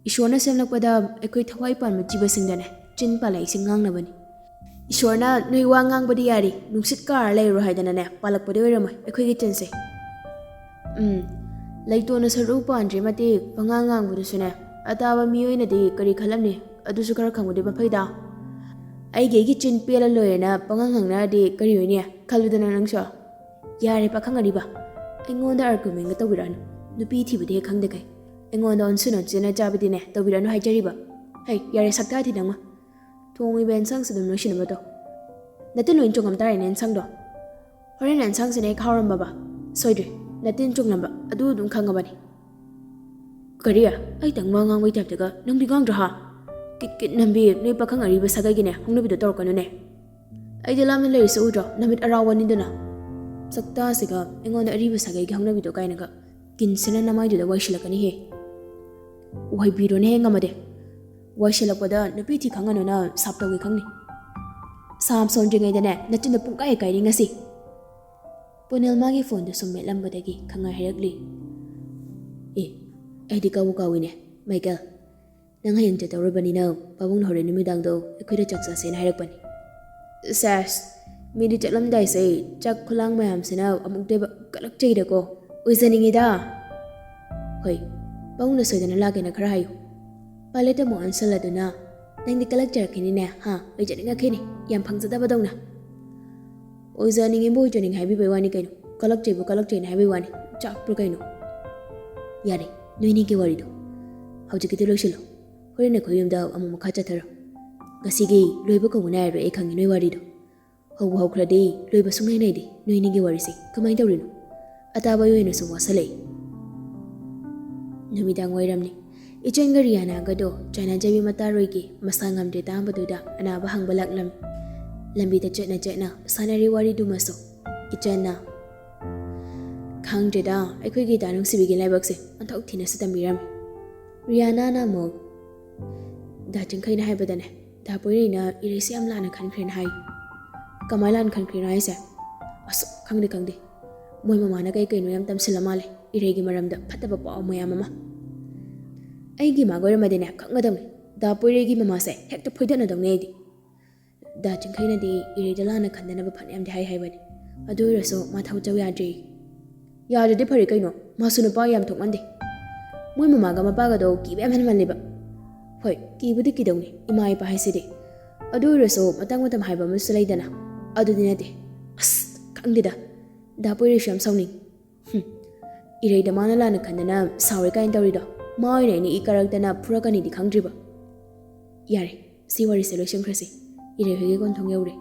ꯏꯁꯣꯔꯅ ꯁꯦꯝꯂꯛꯄꯗ ꯑꯩꯈꯣꯏ ꯊꯋꯥꯏ ꯄꯥꯟꯕ ꯖꯤꯕꯁꯤꯡꯗꯅꯦ ꯆꯤꯟ ꯄꯥꯜꯂꯛꯏꯁꯤ ꯉꯥꯡꯅꯕꯅꯤ꯫ ꯏꯁꯣꯔꯅ ꯅꯣꯏ ꯋꯥ ꯉꯥꯡꯕꯗꯤ ꯌꯥꯔꯤ, ꯅꯨꯡꯁꯤꯠ ꯀꯥꯔ ꯂꯩꯔꯨ ꯍꯥꯏꯗꯅꯅꯦ ꯄꯥꯜꯂꯛꯄꯗꯤ ꯑꯣꯏꯔꯝꯃꯣꯏ ꯑꯩꯈꯣꯏꯒꯤ ꯆꯤꯟꯁꯦ꯫ ꯂꯩꯇꯣꯟꯅ ꯁꯔꯨ ꯄꯥꯟꯗ꯭ꯔꯤ ꯃꯇꯤꯛ ꯄꯉꯥꯡ ꯉꯥꯡꯕꯗꯨꯁꯨꯅꯦ ꯑꯇꯥꯕ ꯃꯤꯑꯣꯏꯅꯗꯤ ꯀꯔꯤ ꯈꯜꯂꯝꯅꯤ, ꯑꯗꯨꯁꯨ ꯈꯔ ꯈꯪꯕꯗꯤ ꯃꯐꯩꯗ꯫ ꯑꯩꯒꯤ ꯆꯤꯟ ꯄꯦꯜꯂ ꯂꯣꯏꯔꯦꯅ ꯄꯉꯥꯡ ꯉꯥꯡꯅꯔꯗꯤ ꯀꯔꯤ ꯑꯣꯏꯅꯤ ꯈꯜꯂꯨꯗꯅ ꯅꯪꯁꯨ꯫ ꯌꯥꯔꯦ ꯄꯥꯈꯪ ꯑꯔꯤꯕ, ꯑꯩꯉꯣꯟꯗ ꯑꯥꯔꯒꯨꯃꯦꯟꯒ ꯇꯧꯕꯤꯔꯛꯑꯅꯨ, ꯅꯨꯄꯤ ꯊꯤꯕꯗꯤ ꯍꯦꯛ ꯈꯪꯗꯦ ꯀꯩ, ꯑꯩꯉꯣꯟꯗ ꯑꯣꯟꯁꯤꯟꯅ ꯆꯥꯕꯗꯤꯅꯦ ꯇꯧꯕꯤꯔꯛꯑꯅꯨ ꯍꯥꯏꯖꯔꯤꯕ꯫ ꯍꯩ ꯌꯥꯔꯦ ꯁꯛꯇꯥꯗꯤ ꯅꯪꯃ, ꯊꯣꯡꯉꯤꯕ ꯑꯦꯟꯁꯥꯡꯁꯤ ꯑꯗꯨꯝ ꯂꯣꯏꯁꯤꯟꯅꯕ ꯇꯧ, ꯅꯇꯤꯟ ꯂꯣꯏ ꯆꯣꯡꯉꯝ ꯇꯥꯔꯦꯅꯦ ꯑꯦꯟꯁꯥꯡꯗꯣ꯫ ꯍꯣꯔꯦꯟ ꯑꯦꯟꯁꯥꯡꯁꯤꯅ ꯍꯦꯛ ꯍꯥꯎꯔꯝꯕꯕ ꯁꯣꯏꯗ꯭ꯔꯦ, ꯅꯇꯤꯟ ꯆꯣꯡꯂꯝꯕ ꯑꯗꯨ ꯑꯗꯨꯝ ꯈꯪꯉꯕꯅꯤ꯫ ꯀꯔꯤ? ꯑꯩꯇꯪ ꯋꯥ ꯉꯥꯡꯕꯩ ꯇꯥꯏꯞꯇꯒ ꯅꯪꯗꯤ ꯉꯥꯡꯗ꯭ꯔꯣ ꯍꯥ? ꯀꯤꯠ ꯅꯝꯕꯤ ꯅꯣꯏ ꯄꯥꯈꯪ ꯑꯔꯤꯕ ꯁꯥꯒꯩꯒꯤꯅꯦ ꯍꯧꯅꯕꯤꯗꯣ ꯇꯧꯔꯛꯀꯅꯨꯅꯦ ꯑꯩꯗꯤ ꯂꯥꯞꯅ ꯂꯩꯔꯤꯁꯦ ꯎꯗ꯭ꯔꯣ ꯅꯨꯃꯤꯠ ꯑꯔꯥꯎꯕꯅꯤꯗꯨꯅ ꯁꯛꯇꯥꯁꯤꯒ ꯑꯩꯉꯣꯟꯗ ꯑꯔꯤꯕ ꯁꯥꯒꯩꯒꯤ ꯍꯧꯅꯕꯤꯗꯣ ꯀꯥꯏꯅꯒ ꯀꯤꯟꯁꯤꯅ ꯅꯃꯥꯏꯗꯨꯗ ꯋꯥꯏꯁꯤꯜꯂꯛꯀꯅꯤꯍꯦ ꯋꯥꯏꯕꯤꯔꯣꯅꯦꯍꯦ ꯉꯝꯃꯗꯦ ꯋꯥꯏꯁꯤꯜꯂꯛꯄꯗ ꯅꯨꯄꯤ ꯊꯤ ꯈꯪꯒꯅꯨꯅ ꯁꯥꯞ ꯇꯧꯒꯦ ꯈꯪꯅꯤ ꯁꯥꯝ ꯁꯣꯟꯗ꯭ꯔꯤꯉꯩꯗꯅꯦ ꯅꯆꯤꯟꯗ ꯄꯨꯡꯀꯥꯏ ꯀꯥꯏꯔꯤ ꯉꯁꯤ ꯄꯨꯅꯦꯜ ꯃꯥꯒꯤ ꯐꯣꯟꯗꯨ ꯁꯨꯝ ꯃꯦꯠꯂꯝꯕꯗꯒꯤ ꯈꯪꯉꯥꯏ ꯍꯥꯏꯔꯛꯂꯤ ꯑꯩꯗꯤ ꯀꯥꯎꯏꯅꯦ ꯃꯥꯏꯀꯦꯜ ꯅꯪ ꯍꯌꯦꯡ ꯆꯠꯇꯧꯔꯕꯅꯤꯅ ꯄꯥꯕꯨꯡꯅ ꯍꯣꯔꯦꯟ ꯅꯨꯃꯤꯗꯥꯡꯗꯣ ꯑꯩꯈꯣꯏꯗ ꯆꯥꯛ ꯆꯥꯁꯦꯅ ꯍꯥꯏꯔꯛꯄꯅꯤ ꯁꯦꯁ ꯃꯤꯗꯤ ꯆꯠꯂꯝꯗꯥꯏꯁꯦ ꯆꯥꯛ ꯈꯨꯂꯥꯡ ꯃꯌꯥꯝꯁꯤꯅ ꯑꯃꯨꯛꯇꯣꯏꯕ ꯀꯂꯛꯆꯩꯗꯀꯣ ꯑꯣꯏꯖꯅꯤꯡꯉꯤꯗ ꯍꯣꯏ ꯄꯥꯕꯨꯡꯅ ꯁꯣꯏꯗꯅ ꯂꯥꯛꯀꯦꯅ ꯈꯔ ꯍꯥꯏꯌꯨ ꯄꯥꯏꯂꯦꯠ ꯑꯃꯨꯛ ꯑꯟꯁꯜꯂꯗꯨꯅ ꯅꯪꯗꯤ ꯀꯂꯛꯆꯔꯛꯈꯤꯅꯤꯅꯦ ꯑꯣꯏꯖꯅꯤꯡꯉꯛꯈꯤꯅꯤ ꯌꯥꯝ ꯐꯪꯖꯗꯕꯗꯧꯅ ꯑꯣꯏꯖꯅꯤꯡꯉꯤꯕꯨ ꯑꯣꯏꯖꯅꯤꯡꯉꯤ ꯍꯥꯏꯕꯤꯕꯩ ꯋꯥꯅꯤ ꯀꯩꯅꯣ ꯀꯂꯛꯆꯩꯕꯨ ꯀꯂꯛꯆꯩꯅ ꯍꯥꯏꯕꯩ ꯋꯥꯅꯤ ꯆꯥꯛꯄ꯭ꯔꯣ ꯀꯩꯅꯣ ꯌꯥꯔꯦ ꯅꯣꯏꯅꯤꯒꯤ ꯋꯥꯔꯤꯗꯣ ꯍꯧꯖꯤꯛꯀꯤꯗꯤ ꯂꯣꯏꯁꯤꯜꯂꯣ ꯍꯣꯔꯦꯟ ꯑꯩꯈꯣꯏ ꯌꯨꯝꯗ ꯑꯃꯨꯛ ꯃꯈꯥ ꯆꯠꯊꯔꯣ ꯉꯁꯤꯒꯤ ꯂꯣꯏꯕ ꯀꯧꯕ ꯅꯥꯏꯔꯣꯏ ꯑꯩ ꯈꯪꯉꯤ ꯅꯣꯏ ꯋꯥꯔꯤꯗꯣ ꯍꯧꯕ ꯍꯧꯈ꯭ꯔꯗꯤ ꯂꯣꯏꯕ ꯁꯨꯡꯅꯩ ꯅꯥꯏꯗꯦ ꯅꯣꯏꯅꯤꯒꯤ ꯋꯥꯔꯤꯁꯦ ꯀꯃꯥꯏꯅ ꯇꯧꯔꯤꯅꯣ ꯑꯇꯥꯕ ꯑꯣꯏꯅ ꯁꯨꯝ ꯋꯥꯁꯜꯂꯛꯏ ꯅꯨꯃꯤꯗꯥꯡ ꯋꯥꯏꯔꯝꯅꯤ ꯏꯆꯟꯒ ꯔꯤꯌꯥꯅꯥꯒꯗꯣ ꯆꯥꯏꯅꯥꯖꯕꯤ ꯃꯇꯥꯔꯣꯏꯒꯤ ꯃꯁꯥ ꯉꯝꯗ꯭ꯔꯦ ꯇꯥꯡꯕꯗꯨꯗ ꯑꯅꯥꯕ ꯍꯪꯕ ꯂꯥꯛꯂꯝꯃꯤ ꯂꯝꯕꯤꯗ ꯆꯠꯅ ꯁꯥꯟꯅꯔꯤ ꯋꯥꯔꯤꯗꯨꯃꯁꯨ ꯏꯆꯟꯅ ꯈꯪꯗ꯭ꯔꯦꯗ ꯑꯩꯈꯣꯏꯒꯤ ꯏꯇꯥ ꯅꯨꯡꯁꯤꯕꯤꯒꯤ ꯂꯥꯏꯕꯛꯁꯦ ꯑꯣꯟꯊꯣꯛ ꯊꯤꯅꯁꯨ ꯇꯝꯕꯤꯔꯝꯃꯤ ꯔꯤꯌꯥꯅꯥꯅ ꯑꯃꯨꯛ ꯗꯥ ꯆꯤꯡꯈꯩꯅ ꯍꯥꯏꯕꯗꯅꯦ ꯗꯥ ꯄꯣꯏꯔꯩꯅ ꯏꯔꯩꯁꯦ ꯌꯥꯝ ꯂꯥꯟꯅ ꯈꯟꯈ꯭ꯔꯦꯅ ꯍꯥꯏ ꯀꯃꯥꯏꯅ ꯂꯥꯟꯅ ꯈꯟꯈ꯭ꯔꯤꯅꯣ ꯍꯥꯏꯁꯦ ꯑꯁ ꯈꯪꯗꯦ ꯃꯣꯏ ꯃꯃꯥꯅ ꯀꯩꯅꯣ ꯌꯥꯝ ꯇꯝꯁꯤꯜꯂ ꯃꯥꯜꯂꯦ ꯏꯔꯩꯒꯤ ꯃꯔꯝꯗ ꯐꯠꯇꯕ ꯄꯥꯎ ꯃꯌꯥꯝ ꯑꯃ ꯑꯩꯒꯤ ꯏꯃꯥꯒ ꯑꯣꯏꯔꯝꯃꯗꯤꯅꯦ ꯈꯪꯒꯗꯧꯅꯤ ꯗꯥ ꯄꯣꯏꯔꯩꯒꯤ ꯃꯃꯥꯁꯦ ꯍꯦꯛꯇ ꯐꯣꯏꯗꯠꯅꯗꯧꯅꯤ ꯑꯩꯗꯤ ꯗꯥ ꯆꯤꯡꯈꯩꯅꯗꯤ ꯏꯔꯩꯗ ꯂꯥꯟꯅ ꯈꯟꯗꯅꯕ ꯐꯅꯌꯥꯝꯗꯤ ꯍꯥꯏꯕꯅꯤ ꯑꯗꯨ ꯑꯣꯏꯔꯁꯨ ꯃꯥ ꯊꯧꯆꯧ ꯌꯥꯗ꯭ꯔꯤ ꯌꯥꯗ꯭ꯔꯗꯤ ꯐꯔꯦ ꯀꯩꯅꯣ ꯃꯥꯁꯨ ꯅꯨꯄꯥ ꯌꯥꯝ ꯊꯣꯛꯃꯟꯗꯦ ꯃꯣꯏ ꯃꯃꯥꯒ ꯃꯄꯥꯒꯗꯣ ꯀꯤꯕ ꯌꯥꯝ ꯍꯦꯟꯃꯜꯂꯦꯕ ꯍꯣꯏ ꯀꯤꯕꯨꯗꯤ ꯀꯤꯗꯧꯅꯤ ꯏꯃꯥ ꯏꯄꯥ ꯍꯥꯏꯁꯤꯗꯤ ꯑꯗꯨ ꯑꯣꯏꯔꯁꯨ ꯃꯇꯝ ꯍꯥꯏꯕ ꯑꯃꯁꯨ ꯂꯩꯗꯅ ꯑꯗꯨꯗꯤ ꯅꯠꯇꯦ ꯑꯁ ꯈꯪꯗꯦꯗ ꯗꯥ ꯄꯣꯏꯔꯩꯁꯨ ꯌꯥꯝ ꯁꯥꯎꯅꯤꯡ ꯏꯔꯩꯗ ꯃꯥꯅ ꯂꯥꯟꯅ ꯈꯟꯗꯅ ꯁꯥꯎꯔꯦ ꯀꯥꯏꯅ ꯇꯧꯔꯤꯗꯣ ꯃꯥ ꯑꯣꯏꯅ ꯑꯩꯅ ꯏ ꯀꯔꯛꯇꯅ ꯐꯨꯔꯛꯀꯅꯤꯗꯤ ꯈꯪꯗ꯭ꯔꯤꯕ ꯌꯥꯔꯦ ꯁꯤ ꯋꯥꯔꯤꯁꯦ ꯂꯣꯏꯁꯤꯟꯈ꯭ꯔꯁꯤ ꯏꯔꯩ ꯍꯣꯏꯒꯤ ꯀꯣꯟꯊꯣꯡ ꯌꯧꯔꯦ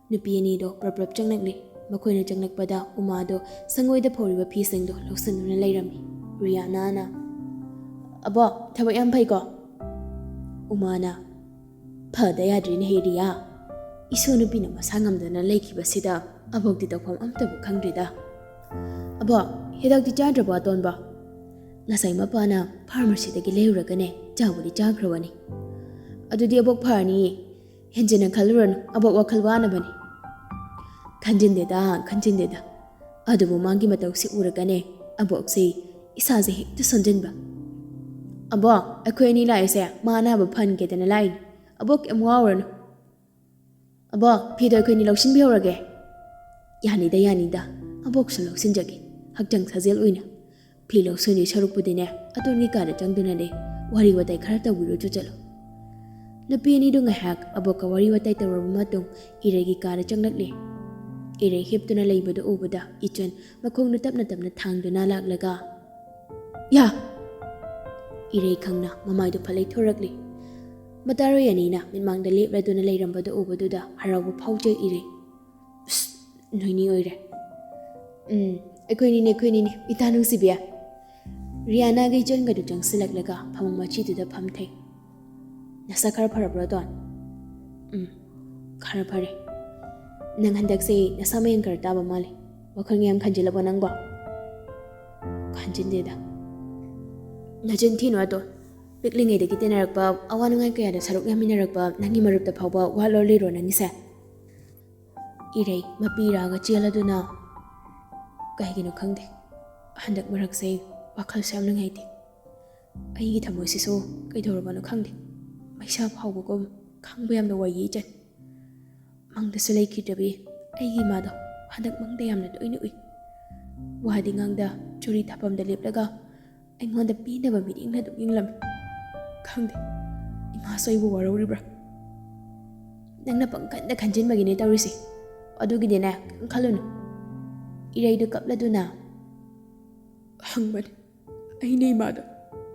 ꯅꯨꯄꯤ ꯑꯅꯤꯗꯣ ꯄ꯭ꯔꯞ ꯆꯪꯂꯛꯂꯤ ꯃꯈꯣꯏꯅ ꯆꯪꯂꯛꯄꯗ ꯎꯃꯥꯗꯣ ꯁꯪꯒꯣꯏꯗ ꯐꯧꯔꯤꯕ ꯐꯤꯁꯤꯡꯗꯣ ꯂꯧꯁꯤꯟꯗꯨꯅ ꯂꯩꯔꯝꯃꯤ ꯔꯤꯌꯥꯅꯥꯅ ꯑꯕꯣ ꯊꯕꯛ ꯌꯥꯝ ꯐꯩꯀꯣ ꯎꯃꯥꯅ ꯐꯗ ꯌꯥꯗ꯭ꯔꯤꯅꯦ ꯍꯦ ꯔꯤꯌꯥ ꯏꯁꯨ ꯅꯨꯄꯤꯅ ꯃꯁꯥ ꯉꯝꯗꯅ ꯂꯩꯈꯤꯕꯁꯤꯗ ꯑꯕꯣꯛꯇꯤ ꯇꯧꯐꯝ ꯑꯝꯇꯕꯨ ꯈꯪꯗ꯭ꯔꯤꯗ ꯑꯕꯣ ꯍꯤꯗꯥꯛꯇꯤ ꯆꯥꯗ꯭ꯔꯕꯣ ꯑꯇꯣꯟꯕ ꯉꯁꯥꯏ ꯃꯄꯥꯅ ꯐꯥꯔꯃꯥꯁꯤꯗꯒꯤ ꯂꯩꯔꯨꯔꯒꯅꯦ ꯆꯥꯕꯨꯗꯤ ꯆꯥꯈ꯭ꯔꯕꯅꯤ ꯑꯗꯨꯗꯤ ꯑꯕꯣꯛ ꯐꯔꯅꯤꯌꯦ ꯍꯦꯟꯖꯤꯟꯅ ꯈꯜꯂꯨꯔꯅꯨ ꯑꯕꯣꯛ ꯋꯥꯈꯜ ꯋꯥꯅꯕꯅꯤ ꯈꯟꯖꯤꯟꯗꯦꯗ ꯑꯗꯨꯕꯨ ꯃꯥꯒꯤ ꯃꯇꯧꯁꯤ ꯎꯔꯒꯅꯦ ꯑꯕꯣꯛꯁꯤ ꯏꯁꯥꯁꯦ ꯍꯦꯛꯇ ꯁꯣꯟꯖꯤꯟꯕ ꯑꯕꯣꯛ ꯑꯩꯈꯣꯏ ꯑꯅꯤ ꯂꯥꯛꯏꯁꯦ ꯃꯥ ꯑꯅꯥꯕ ꯐꯍꯟꯒꯦꯗꯅ ꯂꯥꯛꯏꯅꯤ ꯑꯕꯣꯛ ꯀꯩꯝ ꯋꯥꯎꯔꯅꯨ ꯑꯕꯣꯛ ꯐꯤꯗꯣ ꯑꯩꯈꯣꯏꯅꯤ ꯂꯧꯁꯤꯟꯕꯤꯍꯧꯔꯒꯦ ꯌꯥꯅꯤꯗ ꯑꯕꯣꯛꯁꯨ ꯂꯧꯁꯤꯟꯖꯒꯦ ꯍꯛꯆꯥꯡ ꯁꯥꯖꯦꯜ ꯑꯣꯏꯅ ꯐꯤ ꯂꯧꯁꯤꯟꯕꯒꯤ ꯁꯔꯨꯛꯄꯨꯗꯤꯅꯦ ꯑꯇꯣꯟꯒꯤ ꯀꯥꯗ ꯆꯪꯗꯨꯅꯅꯦ ꯋꯥꯔꯤ ꯋꯥꯇꯥꯏ ꯈꯔ ꯇꯧꯕꯤꯔꯨꯆꯣ ꯆꯠꯂꯣ ꯅꯨꯄꯤ ꯑꯅꯤꯗꯨ ꯉꯥꯏꯍꯥꯛ ꯑꯕꯣꯛꯀ ꯋꯥꯔꯤ ꯋꯥꯇꯥꯏ ꯇꯧꯔꯕ ꯃꯇꯨꯡ ꯏꯔꯩꯒꯤ ꯀꯥꯗ ꯆꯪꯂꯛꯂꯤ ꯏꯔꯩ ꯍꯤꯞꯇꯨꯅ ꯂꯩꯕꯗꯨ ꯎꯕꯗ ꯏꯆꯟ ꯃꯈꯣꯡꯗꯨ ꯇꯞꯅ ꯊꯥꯡꯗꯨꯅ ꯂꯥꯛꯂꯒ ꯌꯥ ꯏꯔꯩ ꯈꯪꯅ ꯃꯃꯥꯏꯗꯨ ꯐꯠ ꯂꯩꯊꯣꯔꯛꯂꯤ ꯃꯇꯥꯔꯣꯏ ꯑꯅꯤꯅ ꯃꯤꯠꯃꯥꯡꯗ ꯂꯦꯞꯂꯗꯨꯅ ꯂꯩꯔꯝꯕꯗꯨ ꯎꯕꯗꯨꯗ ꯍꯔꯥꯎꯕ ꯐꯥꯎꯖꯩ ꯏꯔꯩ ꯑꯁ ꯅꯣꯏꯅꯤ ꯑꯣꯏꯔꯦ ꯑꯩꯈꯣꯏꯅꯤꯅꯦ ꯏꯇꯥ ꯅꯨꯡꯁꯤꯕꯤ ꯔꯤꯌꯥꯅꯥꯒ ꯏꯆꯟꯒꯗꯨ ꯆꯪꯁꯤꯜꯂꯛꯂꯒ ꯐꯃꯨꯡ ꯃꯆꯤꯗꯨꯗ ꯐꯝꯊꯩ ꯅꯁꯥ ꯈꯔ ꯐꯔꯕ꯭ꯔꯣ ꯑꯇꯣꯟ ꯈꯔ ꯐꯔꯦ ꯅꯪ ꯍꯟꯗꯛꯁꯦ ꯅꯁꯥ ꯃꯌꯦꯡ ꯈꯔ ꯇꯥꯕ ꯃꯥꯜꯂꯦ ꯋꯥꯈꯜ ꯌꯥꯝ ꯈꯟꯖꯤꯜꯂꯕꯣ ꯅꯪꯕꯣ ꯈꯟꯖꯤꯟꯗꯦꯗ ꯅꯆꯤꯟ ꯊꯤꯅꯣ ꯑꯇꯣꯟ ꯄꯤꯛꯂꯤꯉꯩꯗꯒꯤ ꯇꯤꯟꯅꯔꯛꯄ ꯑꯋꯥ ꯅꯨꯡꯉꯥꯏ ꯀꯌꯥꯗ ꯁꯔꯨꯛ ꯌꯥꯃꯤꯟꯅꯔꯛꯄ ꯅꯪꯒꯤ ꯃꯔꯨꯞꯇ ꯐꯥꯎꯕ ꯋꯥ ꯂꯣꯠꯂꯤꯔꯣ ꯅꯪꯒꯤꯁꯦ ꯏꯔꯩ ꯃꯄꯤꯔꯥꯒ ꯆꯦꯜꯂꯗꯨꯅ ꯀꯩꯒꯤꯅꯣ ꯈꯪꯗꯦ ꯍꯟꯗꯛ ꯃꯔꯛꯁꯦ ꯋꯥꯈꯜꯁꯦ ꯌꯥꯝ ꯅꯨꯡꯉꯥꯏꯇꯦ ꯑꯩꯒꯤ ꯊꯃꯣꯏꯁꯤꯁꯨ ꯀꯩꯗꯧꯔꯕꯅꯣ ꯈꯪꯗꯦ ꯃꯩꯁꯥ ꯐꯥꯎꯕꯒꯨꯝ ꯈꯪꯕ ꯌꯥꯝꯅ ꯋꯥꯏꯌꯦ ꯏꯆꯟ ꯃꯪꯗꯁꯨ ꯂꯩꯈꯤꯗ꯭ꯔꯕꯤ ꯑꯩꯒꯤ ꯏꯃꯥꯗꯣ ꯍꯟꯗꯛ ꯃꯪꯗ ꯌꯥꯝꯅ ꯇꯣꯏꯅ ꯎꯏ ꯋꯥꯗꯤ ꯉꯥꯡꯗ ꯆꯨꯔꯤ ꯊꯥꯐꯝꯗ ꯂꯦꯞꯂꯒ ꯑꯩꯉꯣꯟꯗ ꯄꯤꯅꯕ ꯃꯤꯠꯌꯦꯡꯅ ꯑꯗꯨꯝ ꯌꯦꯡꯂꯝꯃꯤ ꯈꯪꯗꯦ ꯏꯃꯥꯁꯨ ꯑꯩꯕꯨ ꯋꯥꯔꯧꯔꯤꯕ꯭ꯔꯥ ꯅꯪꯅ ꯄꯪꯈꯟꯗ ꯈꯟꯖꯤꯟꯕꯒꯤꯅꯦ ꯇꯧꯔꯤꯁꯦ ꯑꯗꯨꯒꯤꯗꯤꯅꯦ ꯀꯩꯝ ꯈꯜꯂꯨꯅꯨ ꯏꯔꯩꯗꯨ ꯀꯞꯂꯗꯨꯅ ꯍꯪꯕꯅꯤ ꯑꯩꯅ ꯏꯃꯥꯗꯣ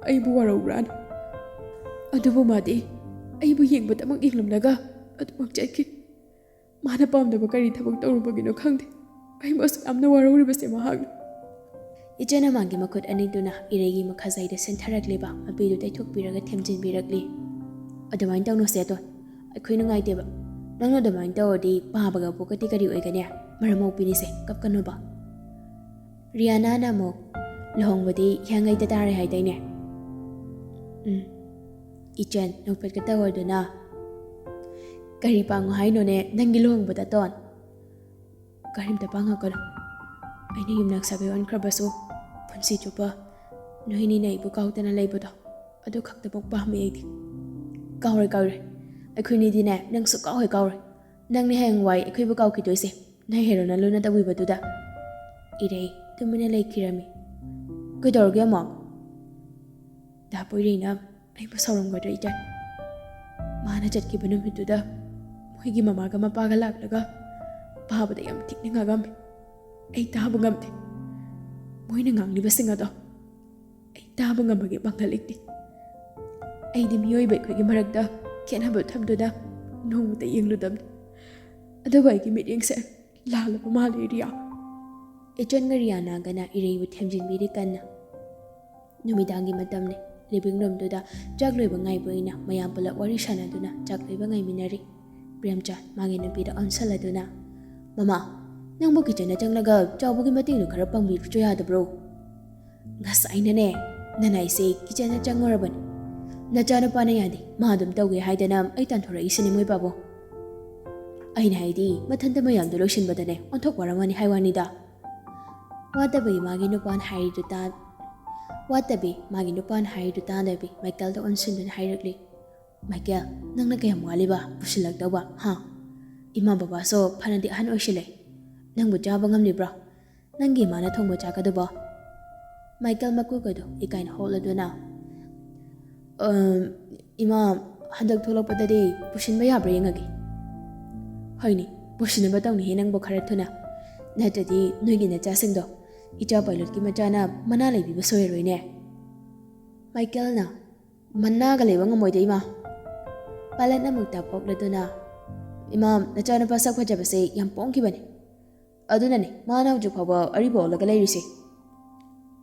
ꯑꯩꯕꯨ ꯋꯥꯔꯧꯕ꯭ꯔꯥꯅ ꯑꯗꯨꯕꯨ ꯃꯥꯗꯤ ꯑꯩꯕꯨ ꯌꯦꯡꯕꯗꯃꯛ ꯌꯦꯡꯂꯝꯂꯒ ꯑꯗꯨꯃꯛ ꯆꯠꯈꯤ ꯃꯥꯅ ꯄꯥꯝꯗꯕ ꯀꯔꯤ ꯊꯕꯛ ꯇꯧꯔꯨꯕꯒꯤꯅꯣ ꯈꯪꯗꯦ ꯑꯩꯕꯨꯁꯨ ꯌꯥꯝꯅ ꯋꯥꯔꯧꯔꯤꯕꯁꯦ ꯃꯍꯥꯛꯅ ꯏꯆꯟ ꯑꯃꯥꯡꯒꯤ ꯃꯈꯨꯠ ꯑꯅꯤꯗꯨꯅ ꯏꯔꯩꯒꯤ ꯃꯈꯥꯖꯥꯏꯗ ꯁꯦꯟꯊꯔꯛꯂꯤꯕ ꯃꯄꯤꯗꯨ ꯇꯩꯊꯣꯛꯄꯤꯔꯒ ꯊꯦꯝꯖꯤꯟꯕꯤꯔꯛꯂꯤ ꯑꯗꯨꯃꯥꯏꯅ ꯇꯧꯅꯨꯁꯦ ꯑꯇꯣꯟ ꯑꯩꯈꯣꯏ ꯅꯨꯡꯉꯥꯏꯇꯦꯕ ꯅꯪꯅ ꯑꯗꯨꯃꯥꯏꯅ ꯇꯧꯔꯗꯤ ꯄꯥꯕꯒ ꯄꯣꯛꯀꯗꯤ ꯀꯔꯤ ꯑꯣꯏꯒꯅꯤ ꯃꯔꯝ ꯃꯣꯛꯄꯤꯅꯤꯁꯦ ꯀꯞꯀꯅꯨꯕ ꯔꯤꯌꯥꯅꯥꯅ ꯑꯃꯨꯛ ꯂꯨꯍꯣꯡꯕꯗꯤ ꯍꯤꯌꯥꯡꯒꯩꯗ ꯇꯥꯔꯦ ꯍꯥꯏꯗꯥꯏꯅꯦ ꯏꯆꯟ ꯅꯣꯛꯐꯦꯠꯀ ꯇꯧꯔꯗꯨꯅ ꯀꯔꯤ ꯄꯥꯡꯉꯣ ꯍꯥꯏꯅꯣꯅꯦ ꯅꯪꯒꯤ ꯂꯨꯍꯣꯡꯕꯗ ꯇꯣꯟ ꯀꯔꯤꯝꯇ ꯄꯥꯡꯉꯛꯀꯅꯨ ꯑꯩꯅ ꯌꯨꯝꯅꯥꯛ ꯁꯥꯕꯤ ꯑꯣꯟꯈ꯭ꯔꯕꯁꯨ ꯄꯨꯟꯁꯤ ꯆꯨꯞꯄ ꯅꯣꯏꯅꯤꯅ ꯑꯩꯕꯨ ꯀꯥꯎꯗꯅ ꯂꯩꯕꯗꯣ ꯑꯗꯨ ꯈꯛꯇꯃꯛ ꯄꯥꯝꯃꯦ ꯑꯩꯗꯤ ꯀꯥꯎꯔꯣꯏ ꯑꯩꯈꯣꯏꯅꯤꯗꯤꯅꯦ ꯅꯪꯁꯨ ꯀꯥꯎꯔꯣꯏ ꯅꯪꯅ ꯍꯌꯦꯡꯋꯥꯏ ꯑꯩꯈꯣꯏꯕꯨ ꯀꯥꯎꯈꯤꯗꯣꯏꯁꯦ ꯅꯪ ꯍꯦꯔꯣꯅ ꯂꯨꯅ ꯇꯧꯕꯤꯕꯗꯨꯗ ꯏꯔꯩ ꯇꯨꯃꯤꯟꯅ ꯂꯩꯈꯤꯔꯝꯃꯤ ꯀꯩꯗꯧꯔꯒꯦ ꯑꯃꯨꯛ ꯗꯥ ꯄꯣꯏꯔꯩꯅ ꯑꯩꯕꯨ ꯁꯥꯎꯔꯝꯒꯗ꯭ꯔꯥ ꯏꯆꯟ ꯃꯥꯅ ꯆꯠꯈꯤꯕ ꯅꯨꯃꯤꯠꯇꯨꯗ ꯃꯣꯏꯒꯤ ꯃꯃꯥꯒ ꯃꯄꯥꯒ ꯂꯥꯛꯂꯒ ꯄꯥꯕꯗ ꯌꯥꯝ ꯊꯤꯅ ꯉꯥꯡꯉꯝꯃꯤ ꯑꯩ ꯇꯥꯕ ꯉꯝꯗꯦ ꯃꯣꯏꯅ ꯉꯥꯡꯂꯤꯕꯁꯤꯡ ꯑꯗꯣ ꯑꯩ ꯇꯥꯕ ꯉꯝꯕꯒꯤ ꯄꯥꯡꯒꯜ ꯂꯩꯇꯦ ꯑꯩꯗꯤ ꯃꯤꯑꯣꯏꯕ ꯑꯩꯈꯣꯏꯒꯤ ꯃꯔꯛꯇ ꯈꯦꯠꯅꯕ ꯊꯝꯗꯨꯅ ꯅꯣꯡꯃꯇ ꯌꯦꯡꯂꯨꯗꯕꯅꯤ ꯑꯗꯨꯕꯨ ꯑꯩꯒꯤ ꯃꯤꯠꯌꯦꯡꯁꯦ ꯂꯥꯜꯂꯕ ꯃꯥꯜꯂꯦ ꯔꯤꯌꯥ ꯏꯆꯟꯒ ꯔꯤꯌꯥꯅꯥꯒꯅ ꯏꯔꯩꯕꯨ ꯊꯦꯝꯖꯤꯟꯕꯤꯔꯤ ꯀꯟꯅ ꯅꯨꯃꯤꯗꯥꯡꯒꯤ ꯃꯇꯝꯅꯤ ꯂꯤꯚꯤꯡ ꯔꯨꯝꯗꯨꯗ ꯆꯥꯛ ꯂꯣꯏꯕ ꯉꯥꯏꯕ ꯑꯣꯏꯅ ꯃꯌꯥꯝ ꯄꯨꯂꯞ ꯋꯥꯔꯤ ꯁꯥꯟꯅꯗꯨꯅ ꯆꯥꯛ ꯂꯣꯏꯕ ꯉꯥꯏꯃꯤꯟꯅꯔꯤ ꯄ꯭ꯔꯦꯝꯆꯥꯟ ꯃꯥꯒꯤ ꯅꯨꯄꯤꯗ ꯑꯣꯟꯁꯜꯂꯗꯨꯅ ꯃꯃꯥ ꯅꯪꯕꯨ ꯀꯤꯆꯟꯗ ꯆꯪꯂꯒ ꯆꯥꯎꯕꯒꯤ ꯃꯇꯦꯡꯗꯨ ꯈꯔ ꯄꯥꯡꯕꯤꯕꯁꯨ ꯌꯥꯗꯕ꯭ꯔꯣ ꯉꯁꯥꯏꯅꯅꯦ ꯅꯅꯥꯏꯁꯦ ꯀꯤꯆꯟꯗ ꯆꯪꯉꯨꯔꯕꯅꯤ ꯅꯆꯥꯅꯨꯄꯥꯅ ꯌꯥꯗꯦ ꯃꯥ ꯑꯗꯨꯝ ꯇꯧꯒꯦ ꯍꯥꯏꯗꯅ ꯑꯩ ꯇꯥꯟꯊꯣꯔꯛꯏꯁꯤꯅꯤ ꯃꯣꯏ ꯄꯥꯕꯨꯡ ꯑꯩꯅ ꯍꯥꯏꯗꯤ ꯃꯊꯟꯇ ꯃꯌꯥꯝꯗꯣ ꯂꯣꯏꯁꯤꯟꯕꯗꯅꯦ ꯑꯣꯟꯊꯣꯛ ꯋꯥꯔꯝꯒꯅꯤ ꯍꯥꯏꯋꯥꯅꯤꯗ ꯋꯥꯇꯕꯤ ꯃꯥꯒꯤ ꯅꯨꯄꯥꯅ ꯍꯥꯏꯔꯤꯗꯨ ꯇꯥꯗꯕꯤ ꯃꯥꯏꯀꯦꯜꯗ ꯑꯣꯟꯁꯤꯟꯗꯨꯅ ꯍꯥꯏꯔꯛꯂꯤ ꯃꯥꯏꯀꯦꯜ ꯅꯪꯅ ꯀꯌꯥꯝ ꯋꯥꯠꯂꯤꯕ ꯄꯨꯁꯤꯜꯂꯛꯇꯧꯕ ꯏꯃꯥ ꯕꯕꯥꯁꯨ ꯐꯅꯗꯤ ꯑꯍꯟ ꯑꯣꯏꯁꯤꯜꯂꯦ ꯅꯪꯕꯨ ꯆꯥꯕ ꯉꯝꯂꯤꯕ꯭ꯔꯣ ꯅꯪꯒꯤ ꯏꯃꯥꯅ ꯊꯣꯡꯕ ꯆꯥꯛꯀꯗꯨꯕꯣ ꯃꯥꯏꯀꯦꯜ ꯃꯀꯣꯛꯀꯗꯣ ꯏꯀꯥꯏꯅ ꯍꯣꯠꯂꯗꯨꯅ ꯏꯃꯥ ꯍꯟꯗꯛ ꯊꯣꯛꯂꯛꯄꯗꯗꯤ ꯄꯨꯁꯤꯟꯕ ꯌꯥꯕ꯭ꯔꯥ ꯌꯦꯡꯉꯒꯦ ꯍꯣꯏꯅꯦ ꯄꯨꯁꯤꯟꯅꯕ ꯇꯧꯅꯤꯍꯦ ꯅꯪꯕꯨ ꯈꯔ ꯊꯨꯅ ꯅꯠꯇ꯭ꯔꯗꯤ ꯅꯣꯏꯒꯤ ꯅꯆꯥꯁꯤꯡꯗꯣ ꯏꯆꯥ ꯄꯥꯏꯂꯣꯠꯀꯤ ꯃꯆꯥꯅ ꯃꯅꯥ ꯂꯩꯕꯤꯕ ꯁꯣꯏꯔꯣꯏꯅꯦ ꯃꯥꯏꯀꯦꯜꯅ ꯃꯅꯥꯒ ꯂꯩꯕ ꯉꯝꯃꯣꯏꯗ ꯏꯃꯥ ꯄꯥꯏꯂꯠꯅ ꯑꯃꯨꯛ ꯇꯥꯞꯄꯣꯛꯂꯗꯨꯅ ꯏꯃꯥ ꯅꯆꯥꯅꯨꯄꯥ ꯁꯛ ꯐꯖꯕꯁꯦ ꯌꯥꯝ ꯄꯣꯡꯈꯤꯕꯅꯤ ꯑꯗꯨꯅꯅꯦ ꯃꯥꯅ ꯍꯧꯖꯤꯛ ꯐꯥꯎꯕ ꯑꯔꯤꯕ ꯑꯣꯜꯂꯒ ꯂꯩꯔꯤꯁꯦ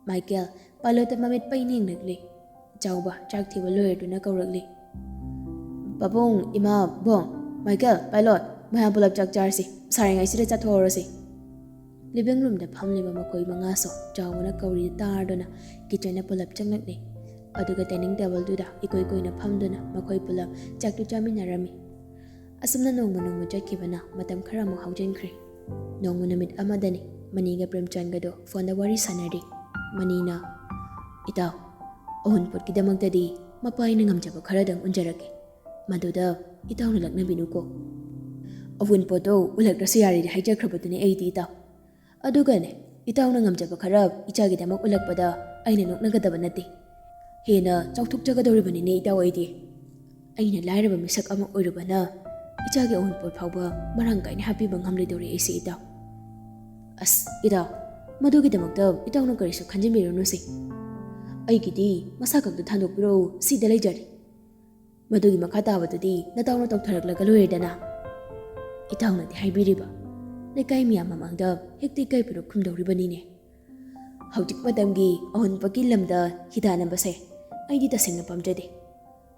ꯃꯥꯏꯀꯦꯜ ꯄꯥꯏꯂꯣꯠꯇ ꯃꯃꯤꯠ ꯄꯩꯅ ꯌꯦꯡꯂꯛꯂꯤ ꯆꯥꯎꯕ ꯆꯥꯛ ꯊꯤꯕ ꯂꯣꯏꯔꯗꯨꯅ ꯀꯧꯔꯛꯂꯤ ꯄꯥꯕꯨꯡ ꯏꯃꯥ ꯕꯣꯡ ꯃꯥꯏꯀꯦꯜ ꯄꯥꯏꯂꯣꯠ ꯃꯌꯥꯝ ꯄꯨꯂꯞ ꯆꯥꯛ ꯆꯥꯔꯁꯤ ꯁꯥꯔꯤꯉꯩꯁꯤꯗ ꯆꯠꯊꯣꯛꯍꯧꯔꯁꯤ ꯂꯤꯚꯤꯡ ꯔꯨꯝꯗ ꯐꯝꯂꯤꯕ ꯃꯈꯣꯏ ꯃꯉꯥꯁꯨ ꯆꯥꯎꯕꯅ ꯀꯧꯔꯤ ꯇꯥꯔꯗꯨꯅ ꯀꯤꯆꯟꯗ ꯄꯨꯂꯞ ꯆꯪꯂꯛꯂꯤ ꯑꯗꯨꯒ ꯗꯥꯏꯅꯤꯡ ꯇꯦꯕꯜꯗꯨꯗ ꯏꯀꯣꯏ ꯀꯣꯏꯅ ꯐꯝꯗꯨꯅ ꯃꯈꯣꯏ ꯄꯨꯂꯞ ꯆꯥꯛꯇꯨ ꯆꯥꯃꯤꯟꯅꯔꯝꯃꯤ ꯑꯁꯨꯝꯅ ꯅꯣꯡꯃ ꯆꯠꯈꯤꯕꯅ ꯃꯇꯝ ꯈꯔ ꯑꯃꯨꯛ ꯍꯧꯖꯤꯟꯈ꯭ꯔꯦ ꯅꯣꯡꯃ ꯅꯨꯃꯤꯠ ꯑꯃꯗꯅꯤ ꯃꯅꯤꯒ ꯄ꯭ꯔꯦꯝꯆꯟꯒꯗꯣ ꯐꯣꯟꯗ ꯋꯥꯔꯤ ꯁꯥꯟꯅꯔꯤ ꯃꯅꯤꯅ ꯏꯇꯥꯎ ꯑꯎꯟꯄꯣꯠꯀꯤꯗꯃꯛꯇꯗꯤ ꯃꯄꯥꯏꯅ ꯉꯝꯖꯕ ꯈꯔꯗꯪ ꯎꯟꯖꯔꯛꯀꯦ ꯃꯗꯨꯗ ꯏꯇꯥꯎꯅ ꯂꯛꯅꯕꯤꯅꯨꯀꯣ ꯑꯎꯟꯄꯣꯠꯇꯣ ꯎꯠꯂꯛꯇ꯭ꯔꯁꯨ ꯌꯥꯔꯦꯗꯤ ꯍꯥꯏꯖꯈ꯭ꯔꯕꯗꯨꯅꯤ ꯑꯩꯗꯤ ꯏꯇꯥꯎ ꯑꯗꯨꯒꯅꯦ ꯏꯇꯥꯎꯅ ꯉꯝꯖꯕ ꯈꯔ ꯏꯆꯥꯒꯤꯗꯃꯛ ꯎꯠꯂꯛꯄꯗ ꯑꯩꯅ ꯅꯣꯛꯅꯒꯗꯕ ꯅꯠꯇꯦ ꯍꯦꯟꯅ ꯆꯥꯎꯊꯣꯛꯆꯒꯗꯧꯔꯤꯕꯅꯤꯅꯦ ꯏꯇꯥꯎ ꯑꯩꯅ ꯂꯥꯏꯔꯕ ꯃꯤꯁꯛ ꯑꯃ ꯑꯣꯏꯔꯨꯕꯅ ꯏꯆꯥꯒꯤ ꯑꯎꯟꯄꯣꯠ ꯐꯥꯎꯕ ꯃꯔꯥꯡ ꯀꯥꯏꯅ ꯍꯥꯞꯄꯤꯕ ꯉꯝꯂꯣꯏꯗꯧꯔꯤ ꯑꯩꯁꯦ ꯏꯇꯥꯎ ꯑꯁ ꯏꯇꯥꯎ ꯃꯗꯨꯒꯤꯗꯃꯛꯇ ꯏꯇꯥꯎꯅ ꯀꯔꯤꯁꯨ ꯈꯟꯖꯤꯟꯕꯤꯔꯨꯅꯨꯁꯦ ꯑꯩꯒꯤꯗꯤ ꯃꯁꯥ ꯈꯛꯇ ꯊꯥꯡꯗꯣꯛꯄꯤꯔꯛꯎ ꯁꯤꯗ ꯂꯩꯖꯔꯦ ꯃꯗꯨꯒꯤ ꯃꯈꯥ ꯇꯥꯕꯗꯨꯗꯤ ꯅꯇꯥꯎꯅ ꯇꯧꯊꯔꯛꯂꯒ ꯂꯣꯏꯔꯦꯗꯅ ꯏꯇꯥꯎꯅꯗꯤ ꯍꯥꯏꯕꯤꯔꯤꯕ ꯂꯩꯀꯥꯏ ꯃꯌꯥꯝ ꯃꯃꯥꯡꯗ ꯍꯦꯛꯇ ꯏꯀꯥꯏ ꯄꯨꯔꯛ ꯈꯨꯝꯗꯧꯔꯤꯕꯅꯤꯅꯦ ꯍꯧꯖꯤꯛ ꯃꯇꯝꯒꯤ ꯑꯎꯟꯄꯣꯠꯀꯤ ꯂꯝꯗ ꯍꯤꯗꯥꯟꯅꯕꯁꯦ ꯑꯩꯗꯤ ꯇꯁꯦꯡꯅ ꯄꯥꯝꯖꯗꯦ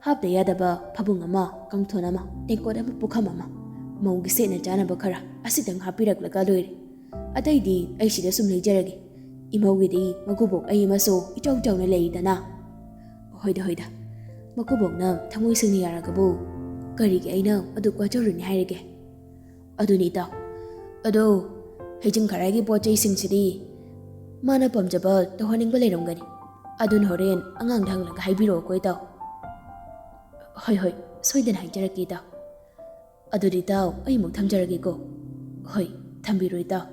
ꯍꯥꯞꯇ ꯌꯥꯗꯕ ꯐꯕꯨꯡ ꯑꯃ ꯀꯥꯡꯊꯣꯟ ꯑꯃ ꯇꯦꯡꯀꯣꯠ ꯑꯃ ꯄꯨꯈꯝ ꯑꯃ ꯃꯧꯒꯤ ꯁꯦꯠꯅ ꯆꯥꯅꯕ ꯈꯔ ꯑꯁꯤꯇꯪ ꯍꯥꯞꯄꯤꯔꯛꯂꯒ ꯂꯣꯏꯔꯦ ꯑꯇꯩꯗꯤ ꯑꯩ ꯁꯤꯗ ꯁꯨꯝ ꯂꯩꯖꯔꯒꯦ ꯏꯃꯧꯒꯤꯗꯤ ꯃꯀꯨꯕꯣꯛ ꯑꯩ ꯑꯃꯁꯨ ꯏꯆꯥꯎ ꯆꯥꯎꯅ ꯂꯩꯔꯤꯗꯅ ꯍꯣꯏꯗ ꯃꯀꯨꯕꯣꯛꯅ ꯊꯃꯣꯏ ꯁꯦꯡꯅ ꯌꯥꯔꯒꯕꯨ ꯀꯔꯤꯒꯤ ꯑꯩꯅ ꯑꯗꯨꯛ ꯋꯥꯖꯔꯨꯅꯤ ꯍꯥꯏꯔꯒꯦ ꯑꯗꯨꯅꯤ ꯏꯇꯥꯎ ꯑꯗꯣ ꯍꯩꯖꯤꯡ ꯈꯔꯥꯏꯒꯤ ꯄꯣꯠ ꯆꯩꯁꯤꯡꯁꯤꯗꯤ ꯃꯥꯅ ꯄꯥꯝꯖꯕ ꯇꯧꯍꯟꯅꯤꯡꯕ ꯂꯩꯔꯝꯒꯅꯤ ꯑꯗꯨꯅ ꯍꯣꯔꯦꯟ ꯑꯉꯥꯡꯗ ꯍꯪꯂꯒ ꯍꯥꯏꯕꯤꯔꯛꯑꯣꯀꯣ ꯏꯇꯥꯎ ꯍꯣꯏ ꯁꯣꯏꯗꯅ ꯍꯥꯏꯖꯔꯛꯀꯦ ꯏꯇꯥꯎ ꯑꯗꯨꯗꯤ ꯏꯇꯥꯎ ꯑꯩ ꯑꯃꯨꯛ ꯊꯝꯖꯔꯒꯦꯀꯣ ꯍꯣꯏ ꯊꯝꯕꯤꯔꯣ ꯏꯇꯥꯎ